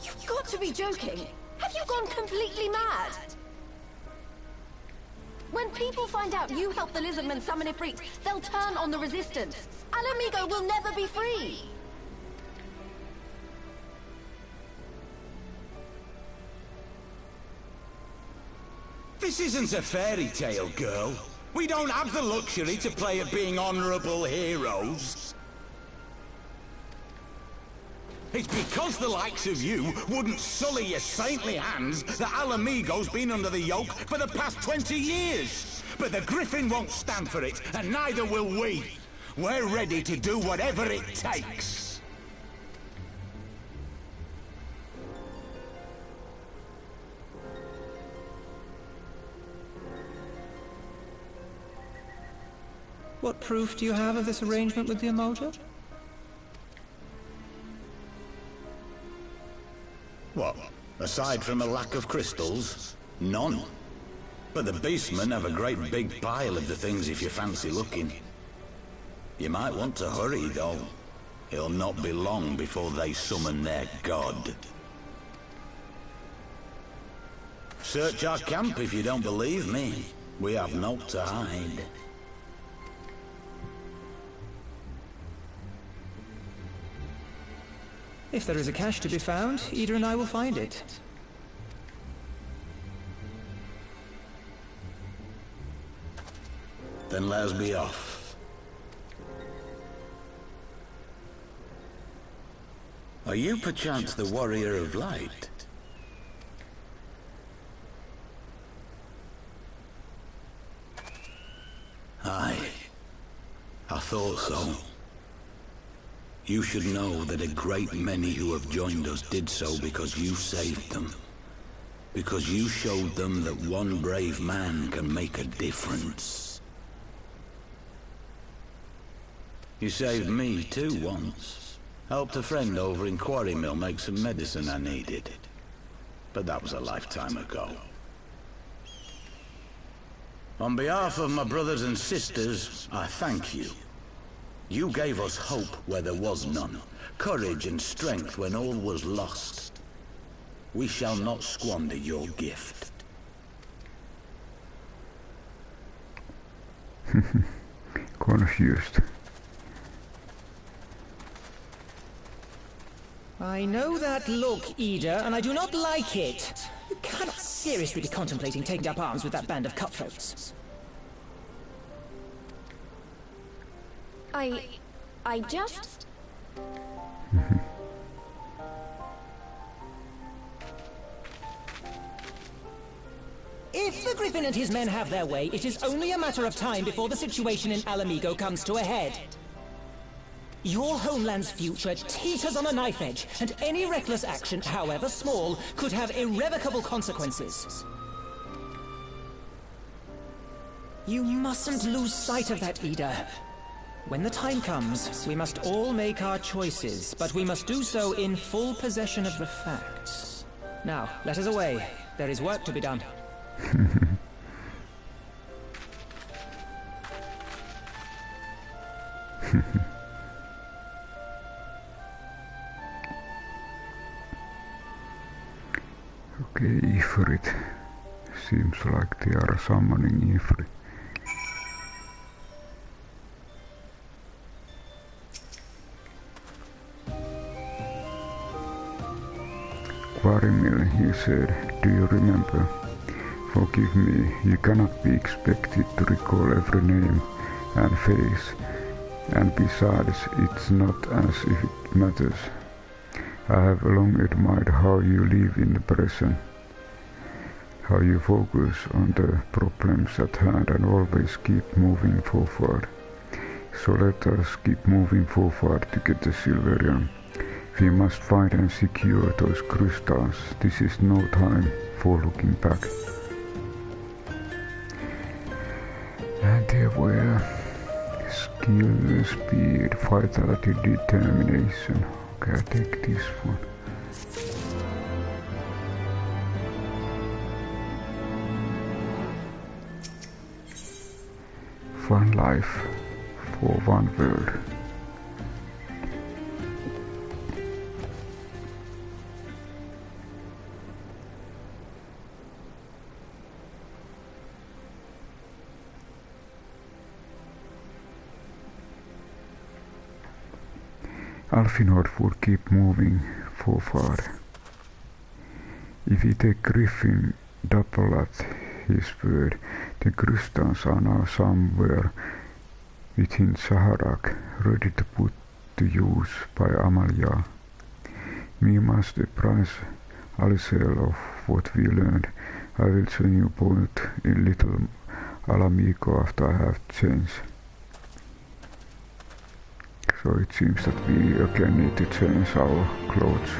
You've got to be joking! Have you gone completely mad? When people find out you helped the lizardmen summon Ifrit, they'll turn on the resistance. Alamigo will never be free. This isn't a fairy tale, girl. We don't have the luxury to play at being honorable heroes. It's because the likes of you wouldn't sully your saintly hands that Alamigo's been under the yoke for the past 20 years. But the Griffin won't stand for it, and neither will we. We're ready to do whatever it takes. What proof do you have of this arrangement with the Emoter? What? Aside from a lack of crystals? None. But the beastmen have a great big pile of the things if you fancy looking. You might want to hurry, though. It'll not be long before they summon their god. Search our camp if you don't believe me. We have naught to hide. If there is a cache to be found, Ida and I will find it. Then let us be off. Are you perchance the Warrior of Light? Aye. I thought so. You should know that a great many who have joined us did so because you saved them. Because you showed them that one brave man can make a difference. You saved me too once. Helped a friend over in Quarry Mill make some medicine I needed. But that was a lifetime ago. On behalf of my brothers and sisters, I thank you. You gave us hope where there was none, courage and strength when all was lost. We shall not squander your gift. Confused. I know that look, Ida, and I do not like it. You cannot seriously be contemplating taking up arms with that band of cutthroats. I just... If the Griffin and his men have their way, it is only a matter of time before the situation in Alamigo comes to a head. Your homeland's future teeters on a knife edge, and any reckless action, however small, could have irrevocable consequences. You mustn't lose sight of that, Ida. When the time comes, we must all make our choices, but we must do so in full possession of the facts. Now, let us away. There is work to be done. Okay, Ifrit. Seems like they are summoning Ifrit. Quarry Mill, he said, do you remember? Forgive me, you cannot be expected to recall every name and face, and besides, it's not as if it matters. I have long admired how you live in the present, how you focus on the problems at hand and always keep moving forward. So let us keep moving forward to get the Silverian. We must find and secure those crystals. This is no time for looking back. And there were skill, speed, vitality, determination. Okay, I take this one. One life for one world. Alfinord would keep moving forward. If he take Griffin double at his word, the crystals are now somewhere within Saharak, ready to put to use by Amalia. We must apprise Alicel of what we learned. I will join you both in Little Alamigo after I have changed. So it seems that we again need to change our clothes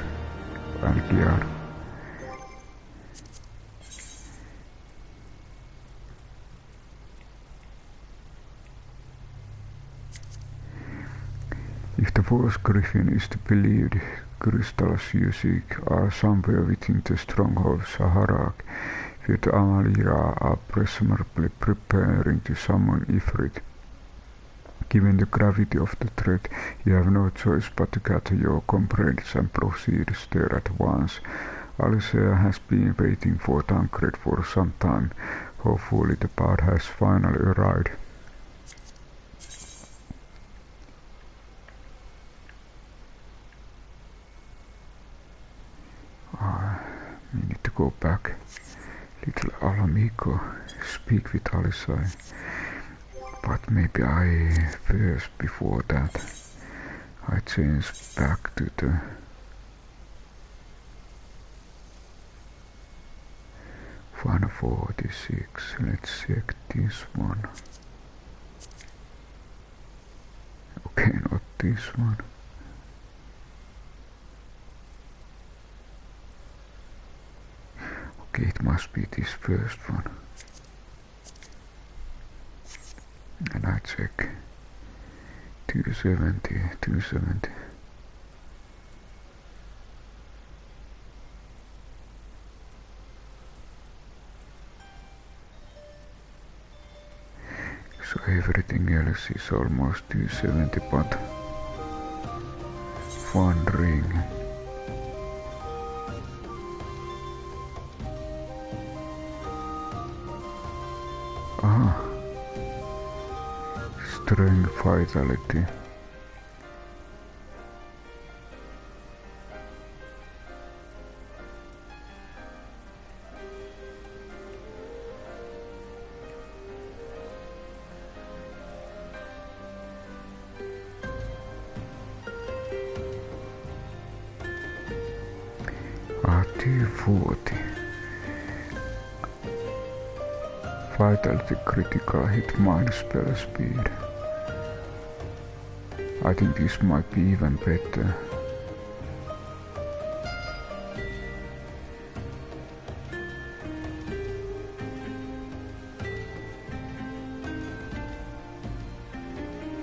and gear. If the Force Griffin is to be believed, crystals you seek are somewhere within the stronghold Saharak, where the Amalia are presumably preparing to summon Ifrit. Given the gravity of the threat, you have no choice but to gather your comrades and proceed there at once. Alicea has been waiting for Tancred for some time. Hopefully the part has finally arrived. We need to go back. Little Alamigo, speak with Alicea. But maybe I first, before that, I change back to the Final 46. Let's check this one. Okay, not this one. Okay, it must be this first one. And I check 270, 270. So everything else is almost 270, but one ring. Ah. Strength, vitality. RT40. Vitality, critical hit, minus spell speed. I think this might be even better.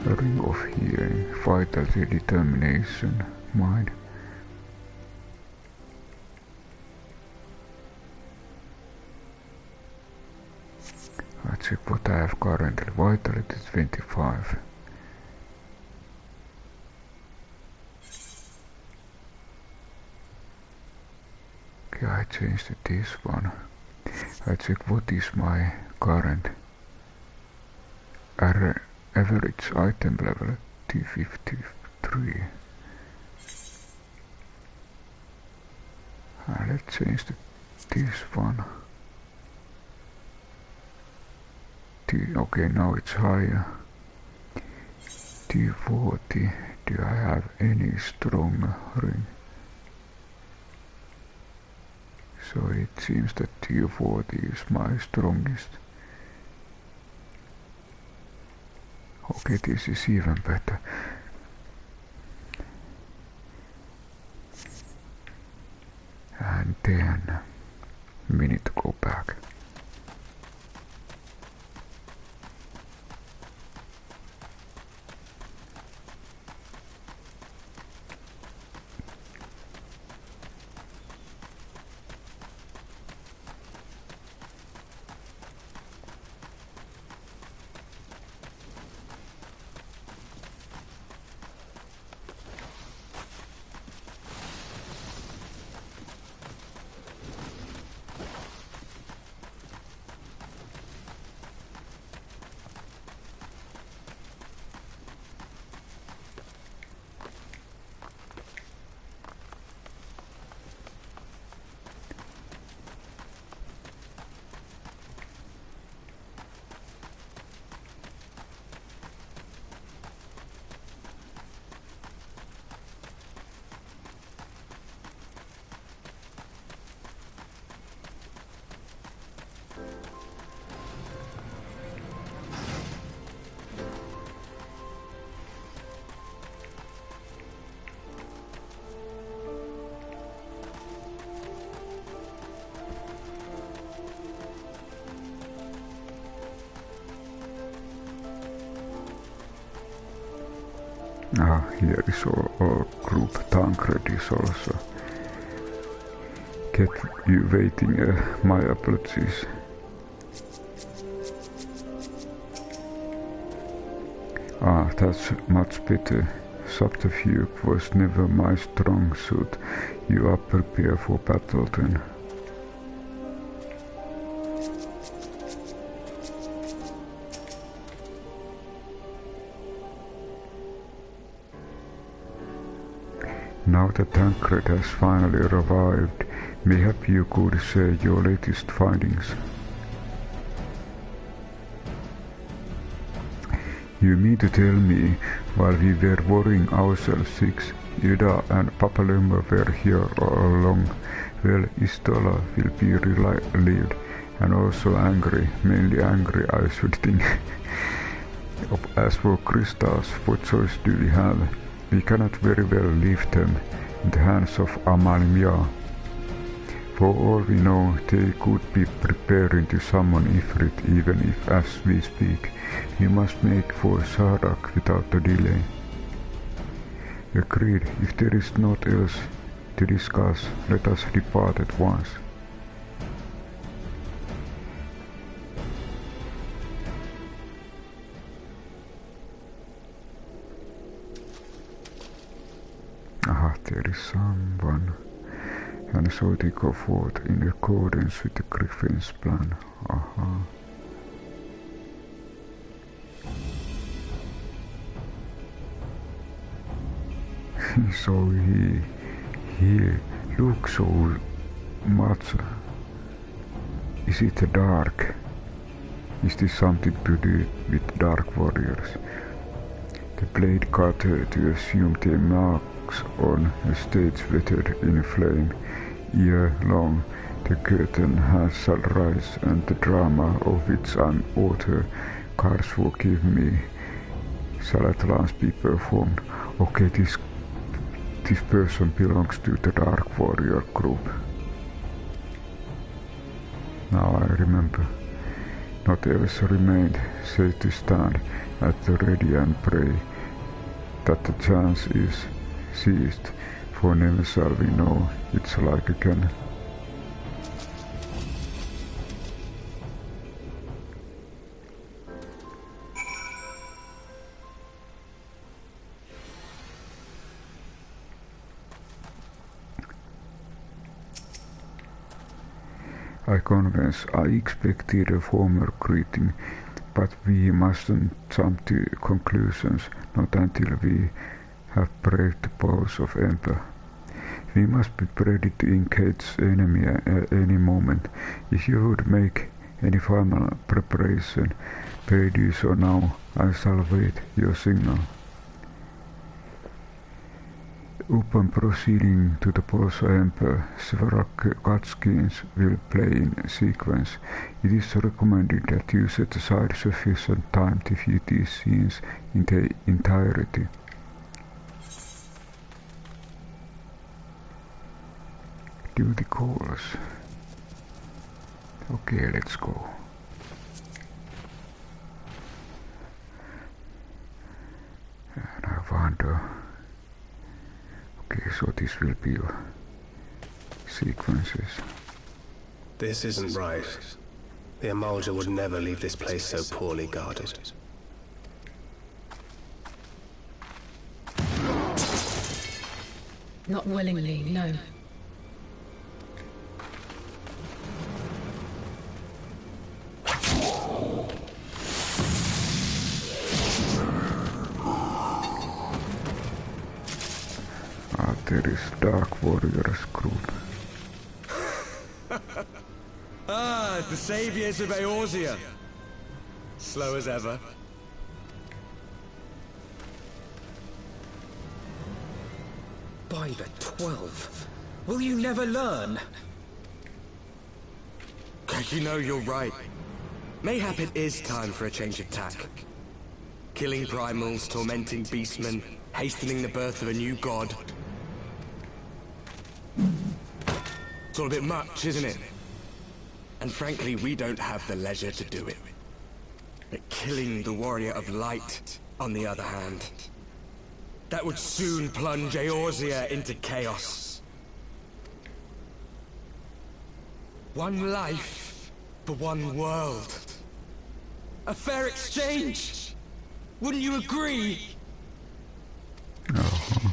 A ring of healing, vitality, determination, mind. I check what I have currently. Vitality 25. Okay, I changed to this one. I check what is my current average item level 253. Let's change to this one. Okay, now it's higher. 240. Do I have any strong ring? So it seems that 240 is my strongest. Okay, this is even better. And then we need to go back. Here is our group. Tancred is also. Get you waiting, my apologies. That's much better. Subterfuge was never my strong suit. You are prepared for battle then. Now that Tancred has finally arrived, mayhap you could share your latest findings. You mean to tell me, while we were worrying ourselves sick, Ida and Papalema were here all along? Well, Istola will be relieved, and also angry, mainly angry I should think. As for crystals, what choice do we have? We cannot very well leave them in the hands of Amalimia. For all we know, they could be preparing to summon Ifrit, even if, as we speak, we must make for Sardak without a delay. Agreed. If there is naught else to discuss, let us depart at once. There is someone. And so they go forth in accordance with the Griffin's plan. So he looks so much. Is it dark? Is this something to do with dark warriors? The blade cut to assume their marks on a stage weathered in flame. Year long, the curtain has shall rise, and the drama of which I'm author, cards forgive me, shall at last be performed. Okay, this person belongs to the Dark Warrior group. Now I remember. Not else remained, save to stand at the ready and pray that the chance is seized, for never shall we know its like again. I confess I expected a formal greeting, but we mustn't jump to conclusions, not until we have braved the balls of Emperor. We must be ready to engage enemy at any moment. If you would make any final preparation, pray do so now. I shall wait your signal. Upon proceeding to the Bolsa Emperor, several cutscenes will play in sequence. It is recommended that you set aside sufficient time to view these scenes in their entirety. Duty calls. Okay, let's go. And I wonder. Okay, so this will be sequences. This isn't right. The Amalja would never leave this place so poorly guarded. Not willingly, no. There is Dark Warriors group. The saviors of Eorzea. Slow as ever. By the 12. Will you never learn? You know you're right. Mayhap it is time for a change of tack. Killing primals, tormenting beastmen, hastening the birth of a new god. It's all a bit much, isn't it? And frankly, we don't have the leisure to do it. But killing the warrior of light, on the other hand, that would soon plunge Eorzea into chaos. One life for one world. A fair exchange! Wouldn't you agree? Uh-huh.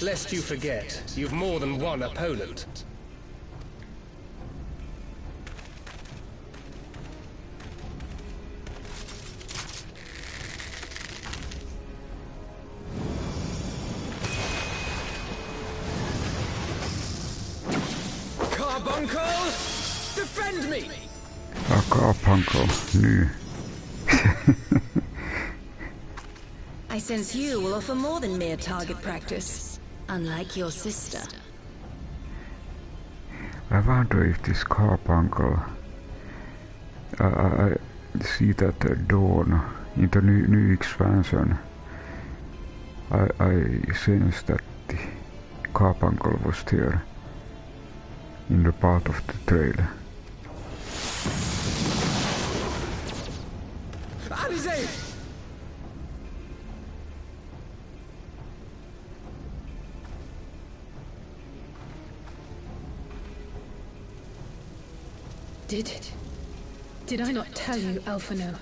Lest you forget, you've more than one opponent. Carbuncle! Defend me! Carbuncle, nu. I sense you will offer more than mere target practice, unlike your sister. I wonder if this Carbuncle, I see that Dawn in the new expansion, I sense that the Carbuncle was there in the part of the trailer. Alize! Did I not tell you, Alphino?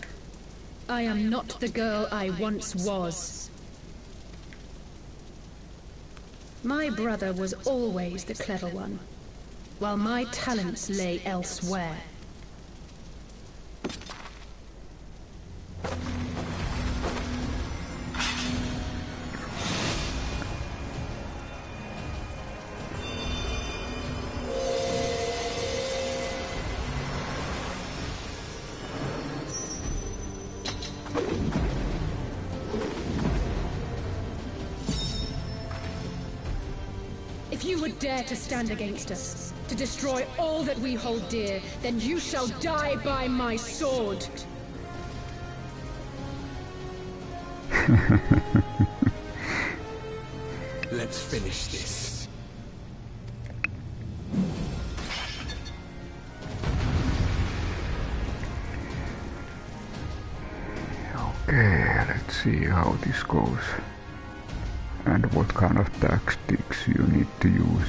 I am not the girl I once was. My brother was always the clever one, while my talents lay elsewhere. If you would dare to stand against us, to destroy all that we hold dear, then you shall die by my sword. Let's finish this. Okay, let's see how this goes. And what kind of tactics you need to use.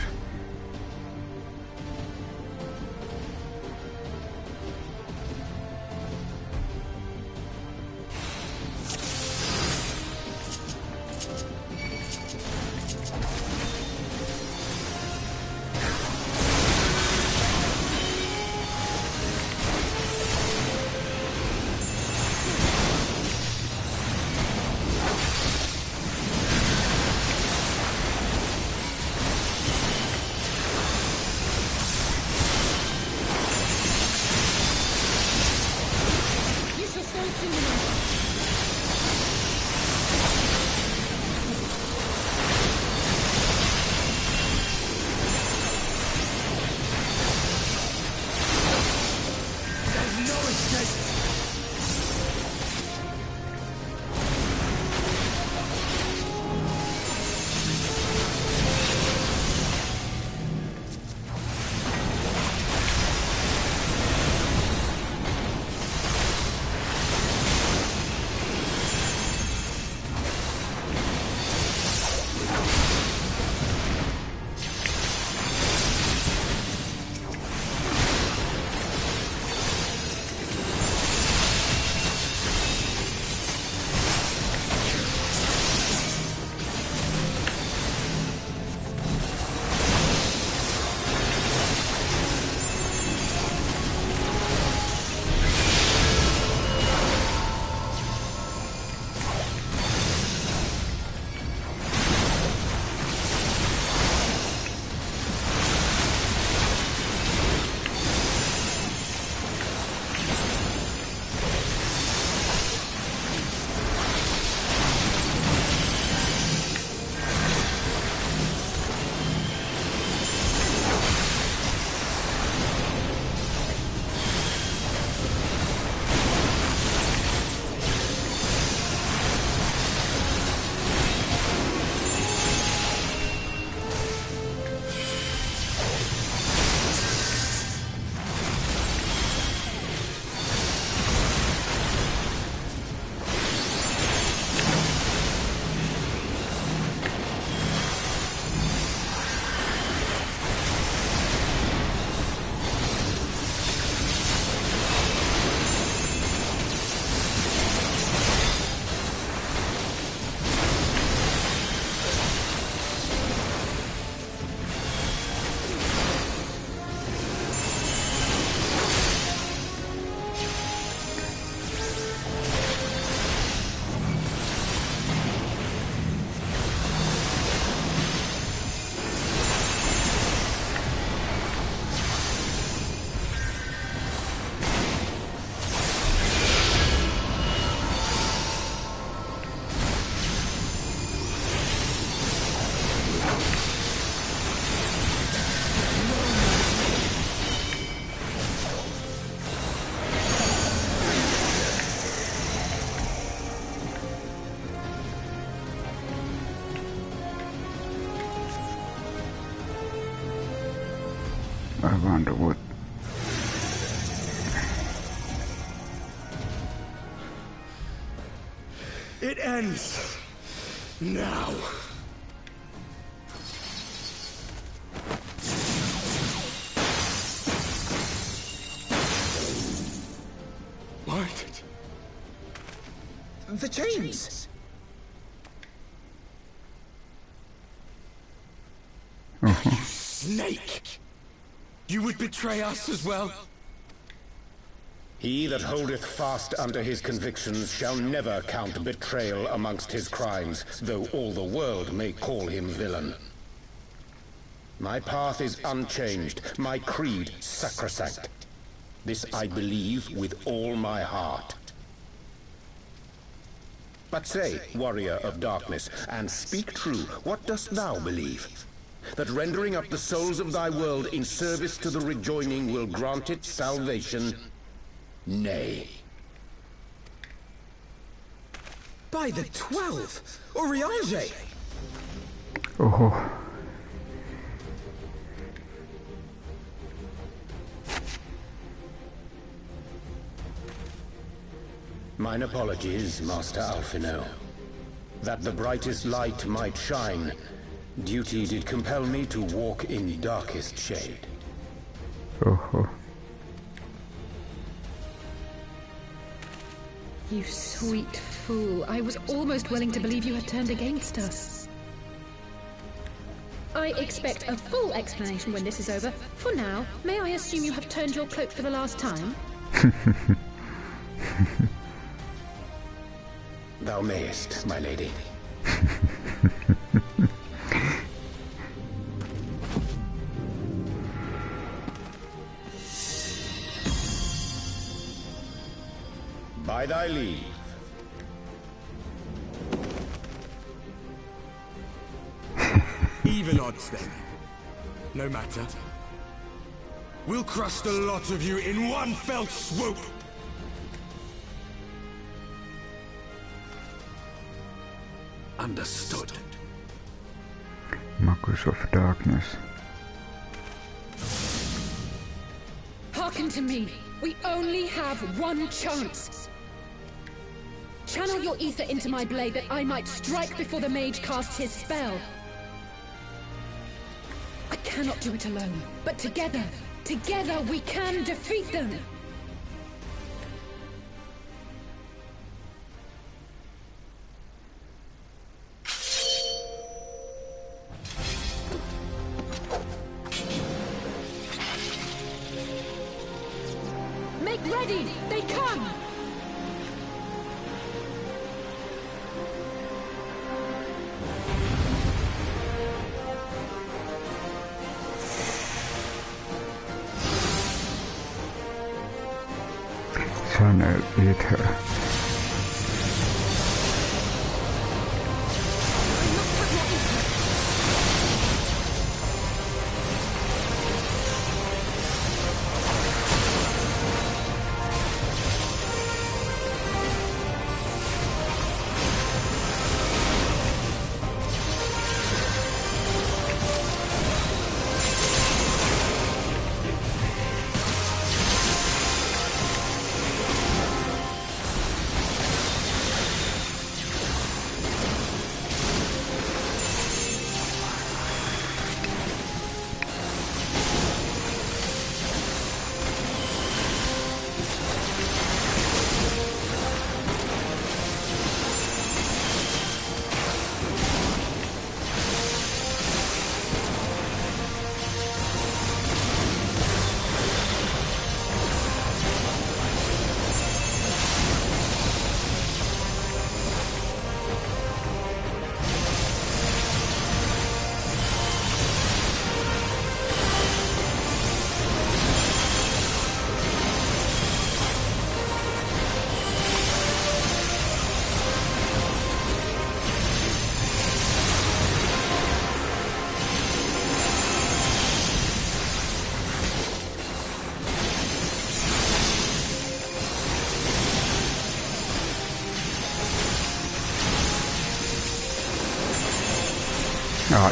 wonder what... It ends now. What? The chains! You snake! You would betray us as well? He that holdeth fast unto his convictions shall never count betrayal amongst his crimes, though all the world may call him villain. My path is unchanged, my creed sacrosanct. This I believe with all my heart. But say, warrior of darkness, and speak true, what dost thou believe? That rendering up the souls of thy world in service to the rejoining will grant it salvation? Nay. By the 12! Oriange! Oh. Mine apologies, Master Alphino. That the brightest light might shine, duty did compel me to walk in darkest shade. Oh. You sweet fool. I was almost willing to believe you had turned against us. I expect a full explanation when this is over. For now, may I assume you have turned your cloak for the last time? Thou mayest, my lady. By thy leave. Even odds then. No matter. We'll crush the lot of you in one fell swoop! Understood. Marcus of Darkness. Hearken to me. We only have one chance. Channel your ether into my blade that I might strike before the mage casts his spell. I cannot do it alone, but together we can defeat them! Make ready! They come! Channel ether.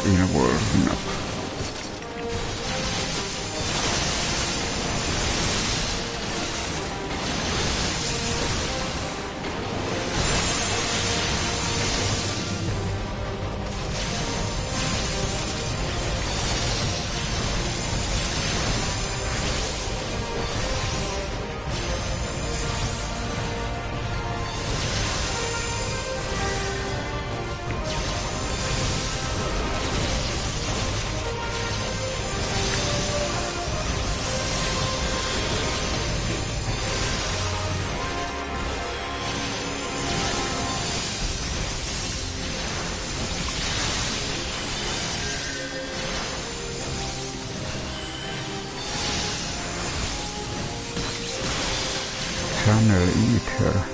In a world, no. channel ether.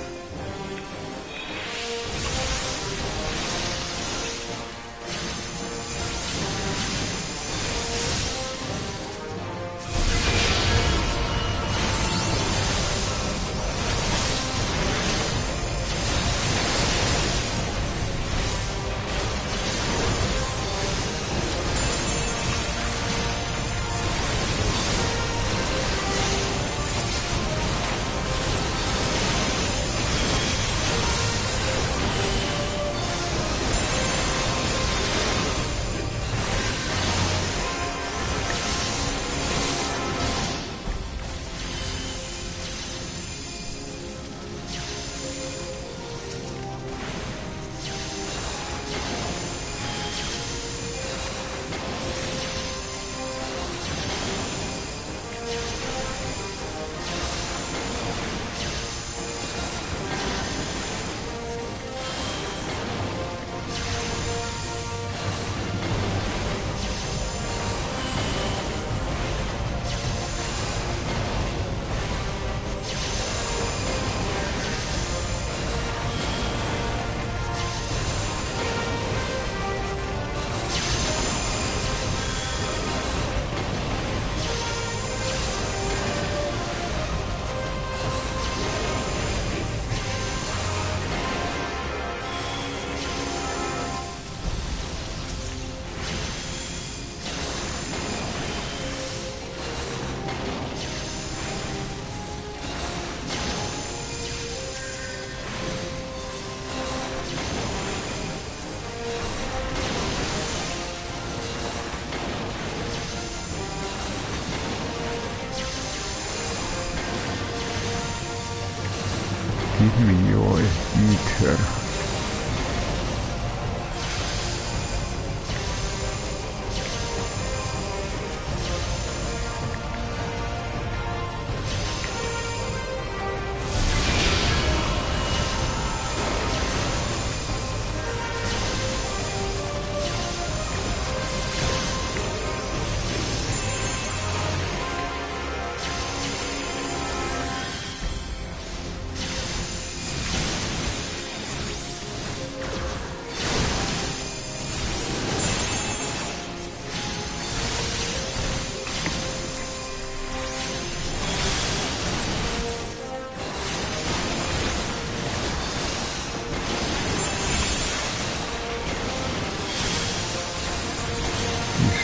Give me your ether.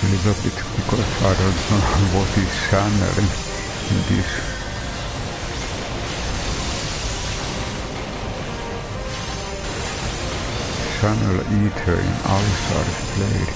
A little bit because I don't know what is channeling in this. Channel ether in Alistar's blade.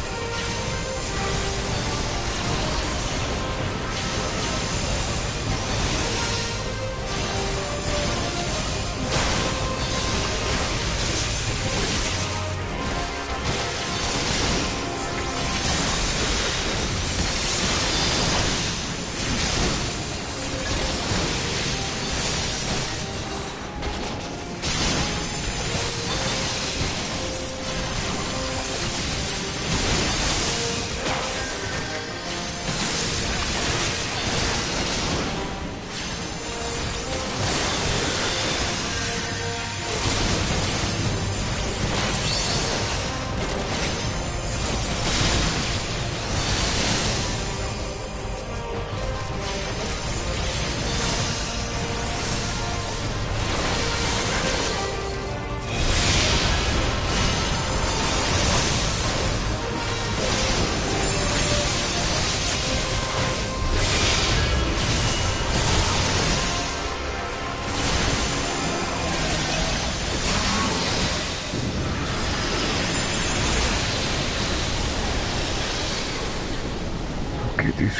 This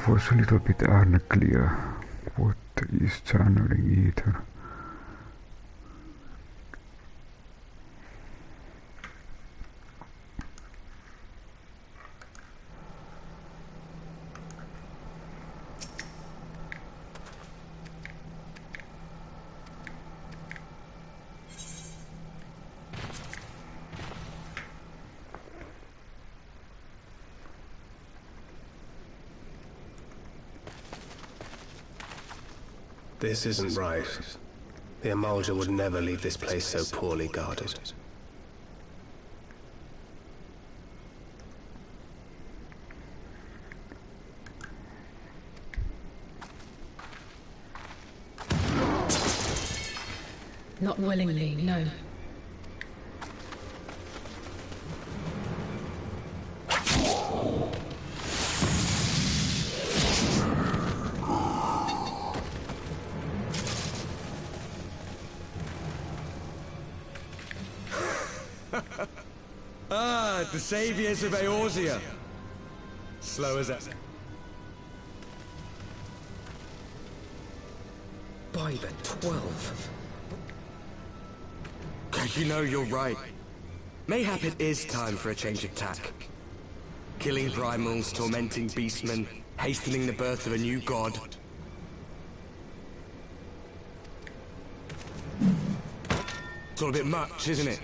was a little bit unclear. What is channeling ether? This isn't right. The Emulger would never leave this place so poorly guarded. Not willingly, no. The saviors of Eorzea. Slow as ever. By the 12. You know, you're right. Mayhap it is time for a change of tack. Killing primals, tormenting beastmen, hastening the birth of a new god. It's all a bit much, isn't it?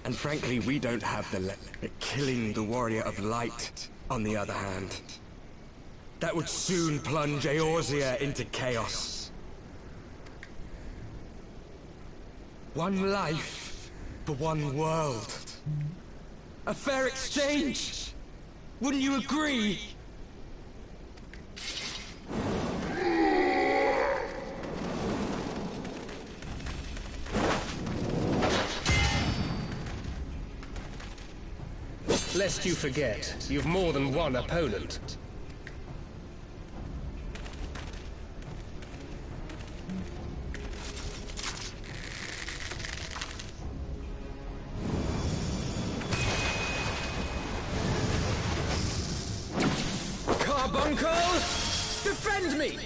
And frankly, we don't have the killing the warrior of light, on the other hand. That would soon plunge Eorzea into chaos. One life for one world. A fair exchange! Wouldn't you agree? Lest you forget, you've more than one opponent. Carbuncle! Defend me!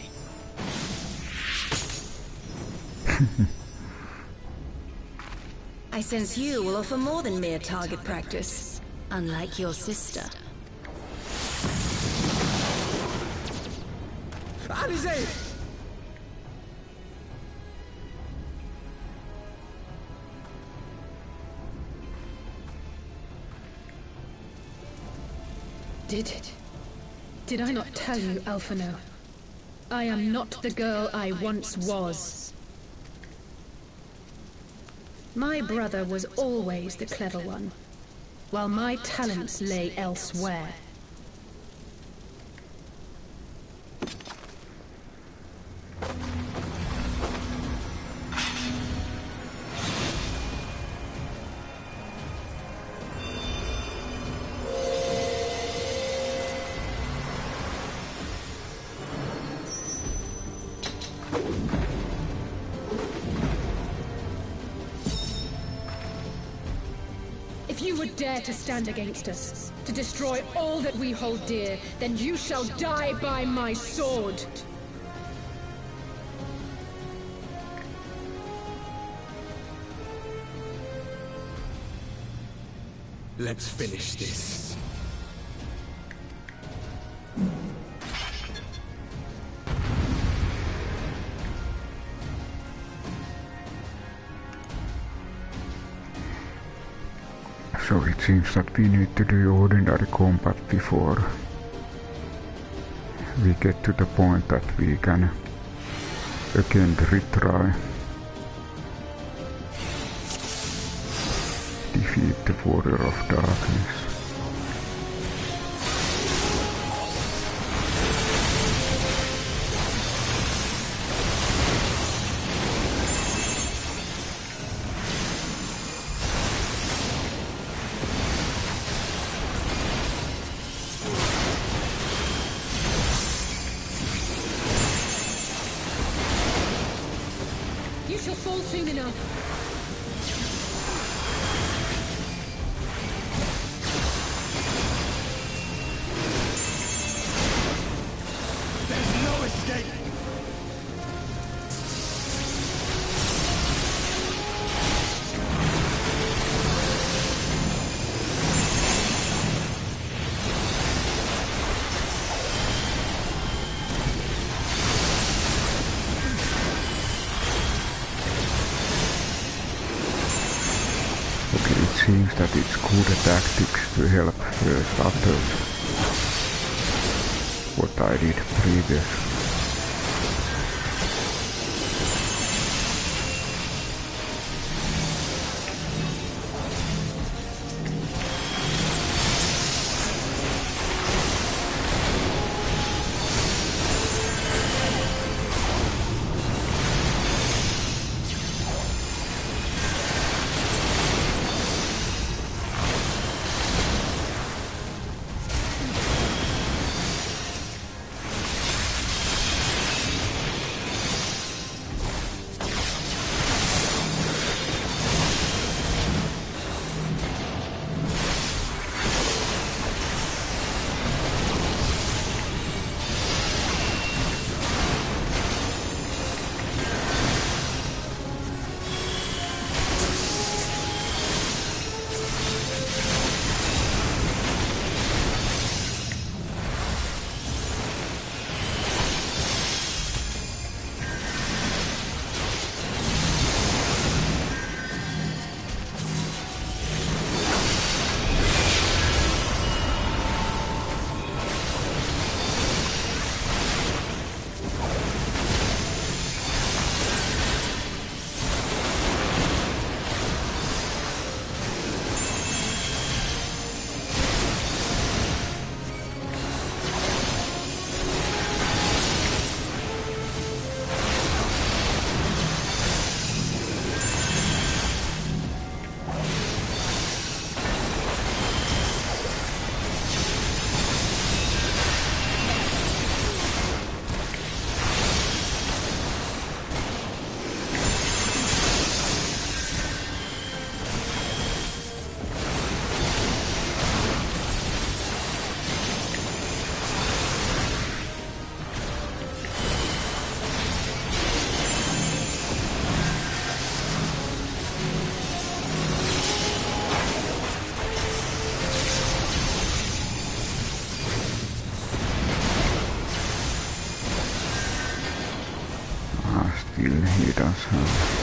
I sense you will offer more than mere target practice, unlike your sister. Alizé! Did I not tell you, Alphino? I am not the girl I once was. My brother was always the clever one, while my talents lay elsewhere. If you would dare to stand against us, to destroy all that we hold dear, then you shall die by my sword. Let's finish this. So it seems that we need to do ordinary combat before we get to the point that we can again retry. Defeat the Warrior of Darkness. You shall fall soon enough. There's no escape! Okay, it seems that it's good tactics to help first others. What I did previously. does have.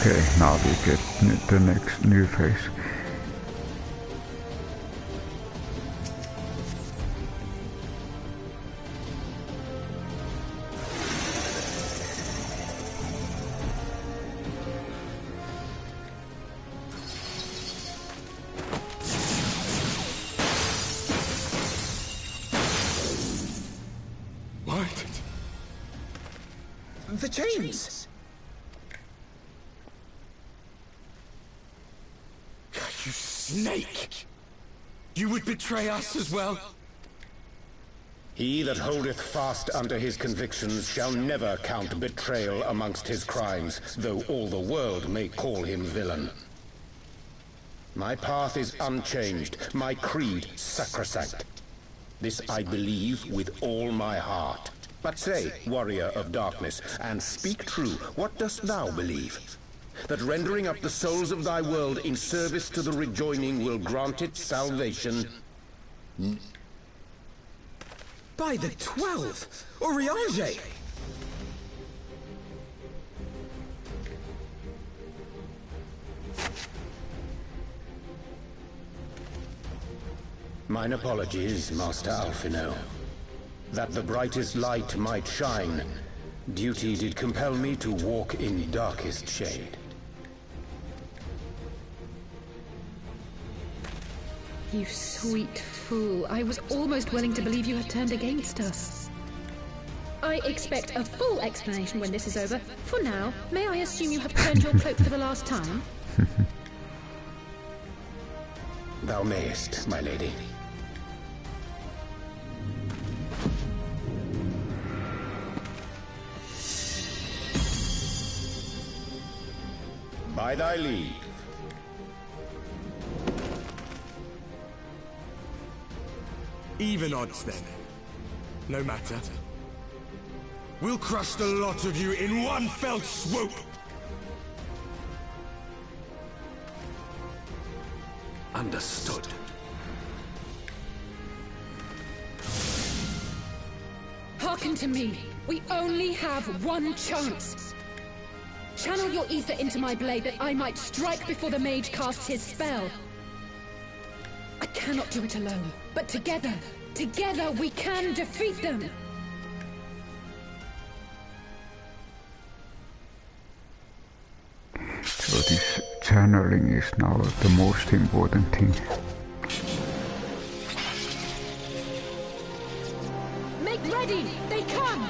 Okay, now we get the next new phase. What? The chains! You snake! You would betray us as well? He that holdeth fast unto his convictions shall never count betrayal amongst his crimes, though all the world may call him villain. My path is unchanged, my creed sacrosanct. This I believe with all my heart. But say, warrior of darkness, and speak true, what dost thou believe? That rendering up the souls of thy world in service to the rejoining will grant it salvation? By the 12! Oriange! Mine apologies, Master Alphino. That the brightest light might shine, duty did compel me to walk in darkest shade. You sweet fool. I was almost willing to believe you had turned against us. I expect a full explanation when this is over. For now, may I assume you have turned your cloak for the last time? Thou mayest, my lady. By thy leave. Even odds then. No matter. We'll crush the lot of you in one fell swoop! Understood. Hearken to me. We only have one chance. Channel your ether into my blade that I might strike before the mage casts his spell. I cannot do it alone, but together we can defeat them! So this channeling is now the most important thing. Make ready! They come!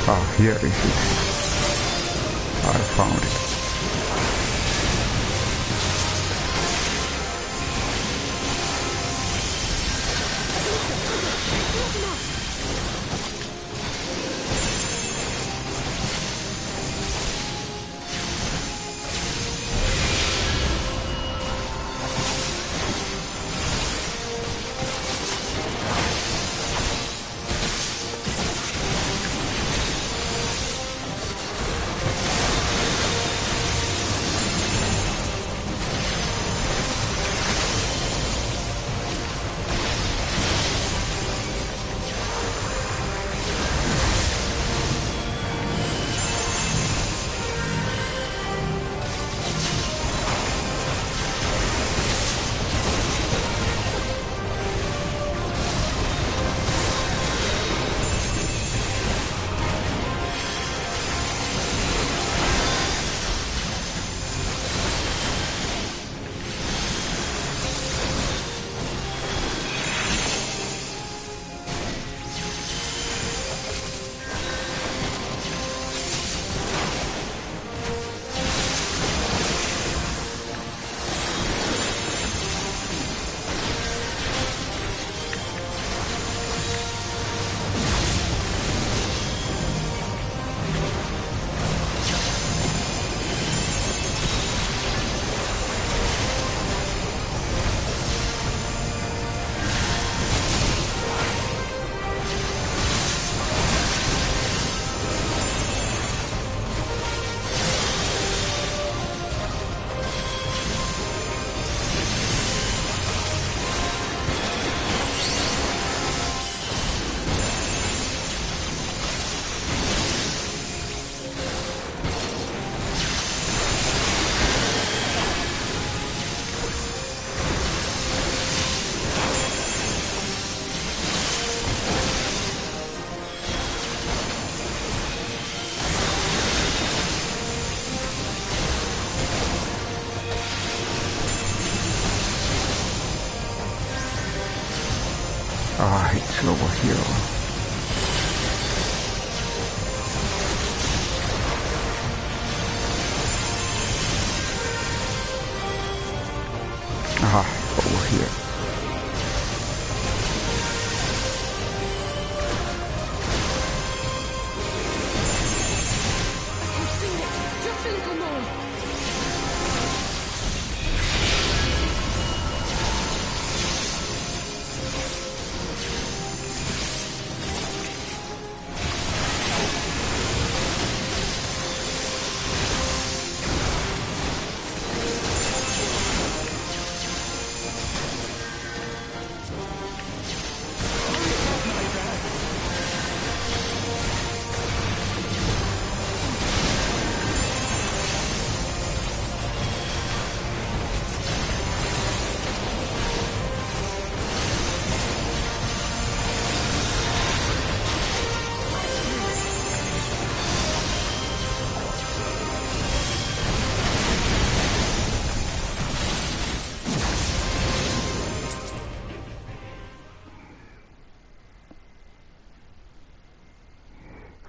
Ah, here is it. I found it. Ah, it's over here. Ah, over here. I've seen it. Just a little more.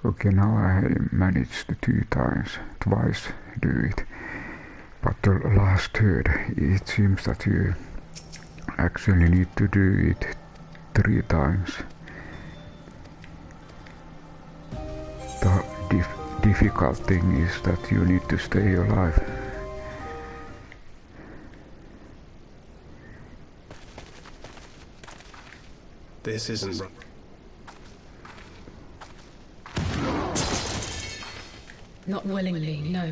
Okay, now I managed to twice do it, but the last third, it seems that you actually need to do it 3 times. The difficult thing is that you need to stay alive. This isn't right. Not willingly, no.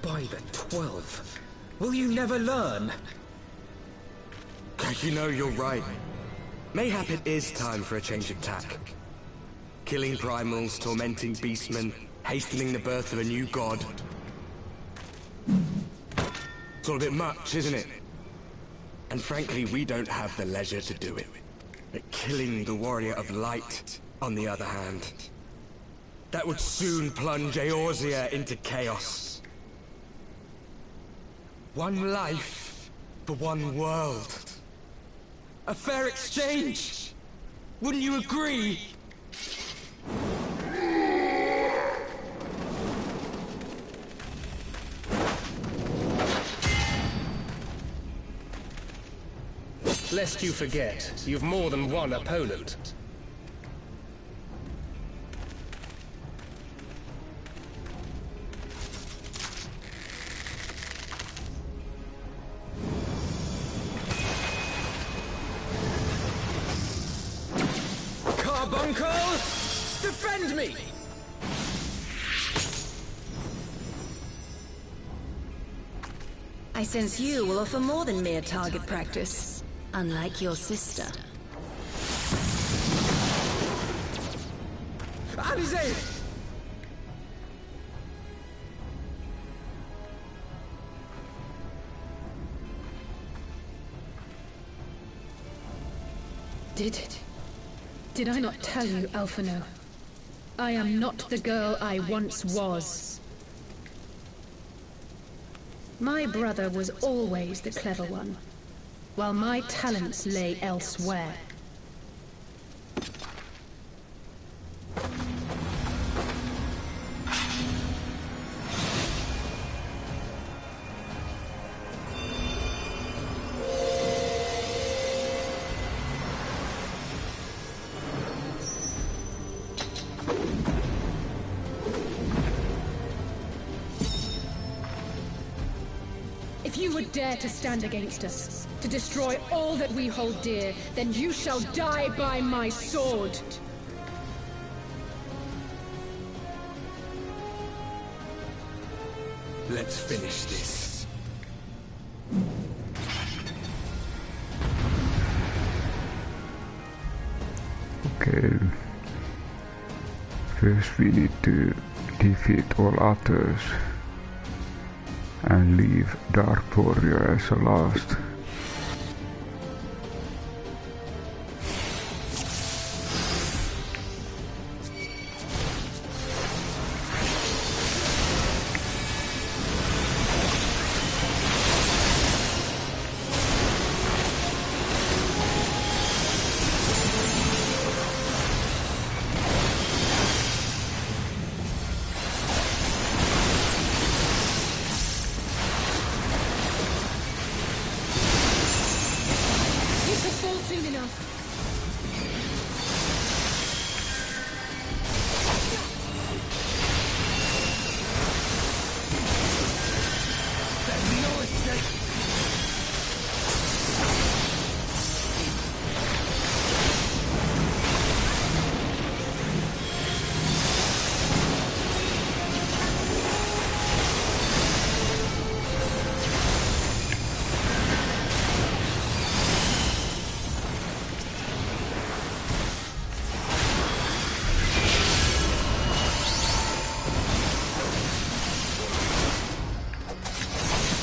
By the 12, will you never learn? You know, you're right. Mayhap it is time for a change of tack. Killing primals, tormenting beastmen, hastening the birth of a new god. It's all a bit much, isn't it? And frankly, we don't have the leisure to do it. But killing the warrior of light, on the other hand, that would soon plunge Eorzea into chaos. One life for one world. A fair exchange! Wouldn't you agree? Lest you forget, you've more than one opponent. Carbuncle! Defend me! I sense you will offer more than mere target practice, unlike your sister. Alize! Did I not tell you, Alphino? I am not the girl I once was. My brother was always the clever one, while my talents lay elsewhere. If you would dare to stand against us, to destroy all that we hold dear, then you shall die by my sword! Let's finish this. Okay. First we need to defeat all others and leave Dark Warrior as a last.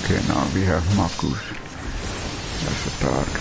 Okay, now we have Marcus as a target.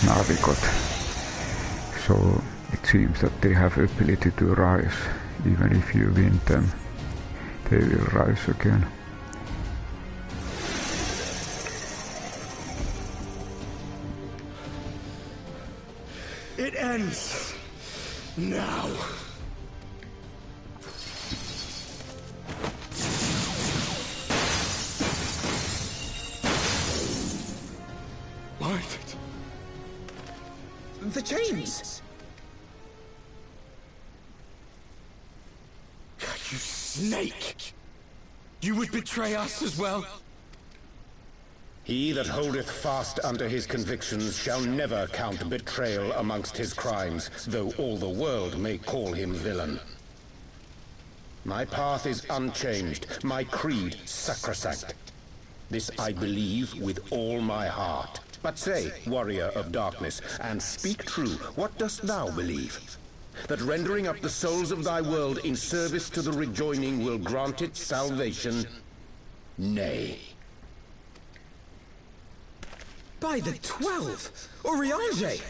Now we got, so it seems that they have ability to rise. Even if you win them, they will rise again. It ends now. What? The chains! You snake! You would betray us as well? He that holdeth fast unto his convictions shall never count betrayal amongst his crimes, though all the world may call him villain. My path is unchanged, my creed sacrosanct. This I believe with all my heart. But say, warrior of darkness, and speak true, what dost thou believe? That rendering up the souls of thy world in service to the rejoining will grant it salvation? Nay. By the 12! Oriange!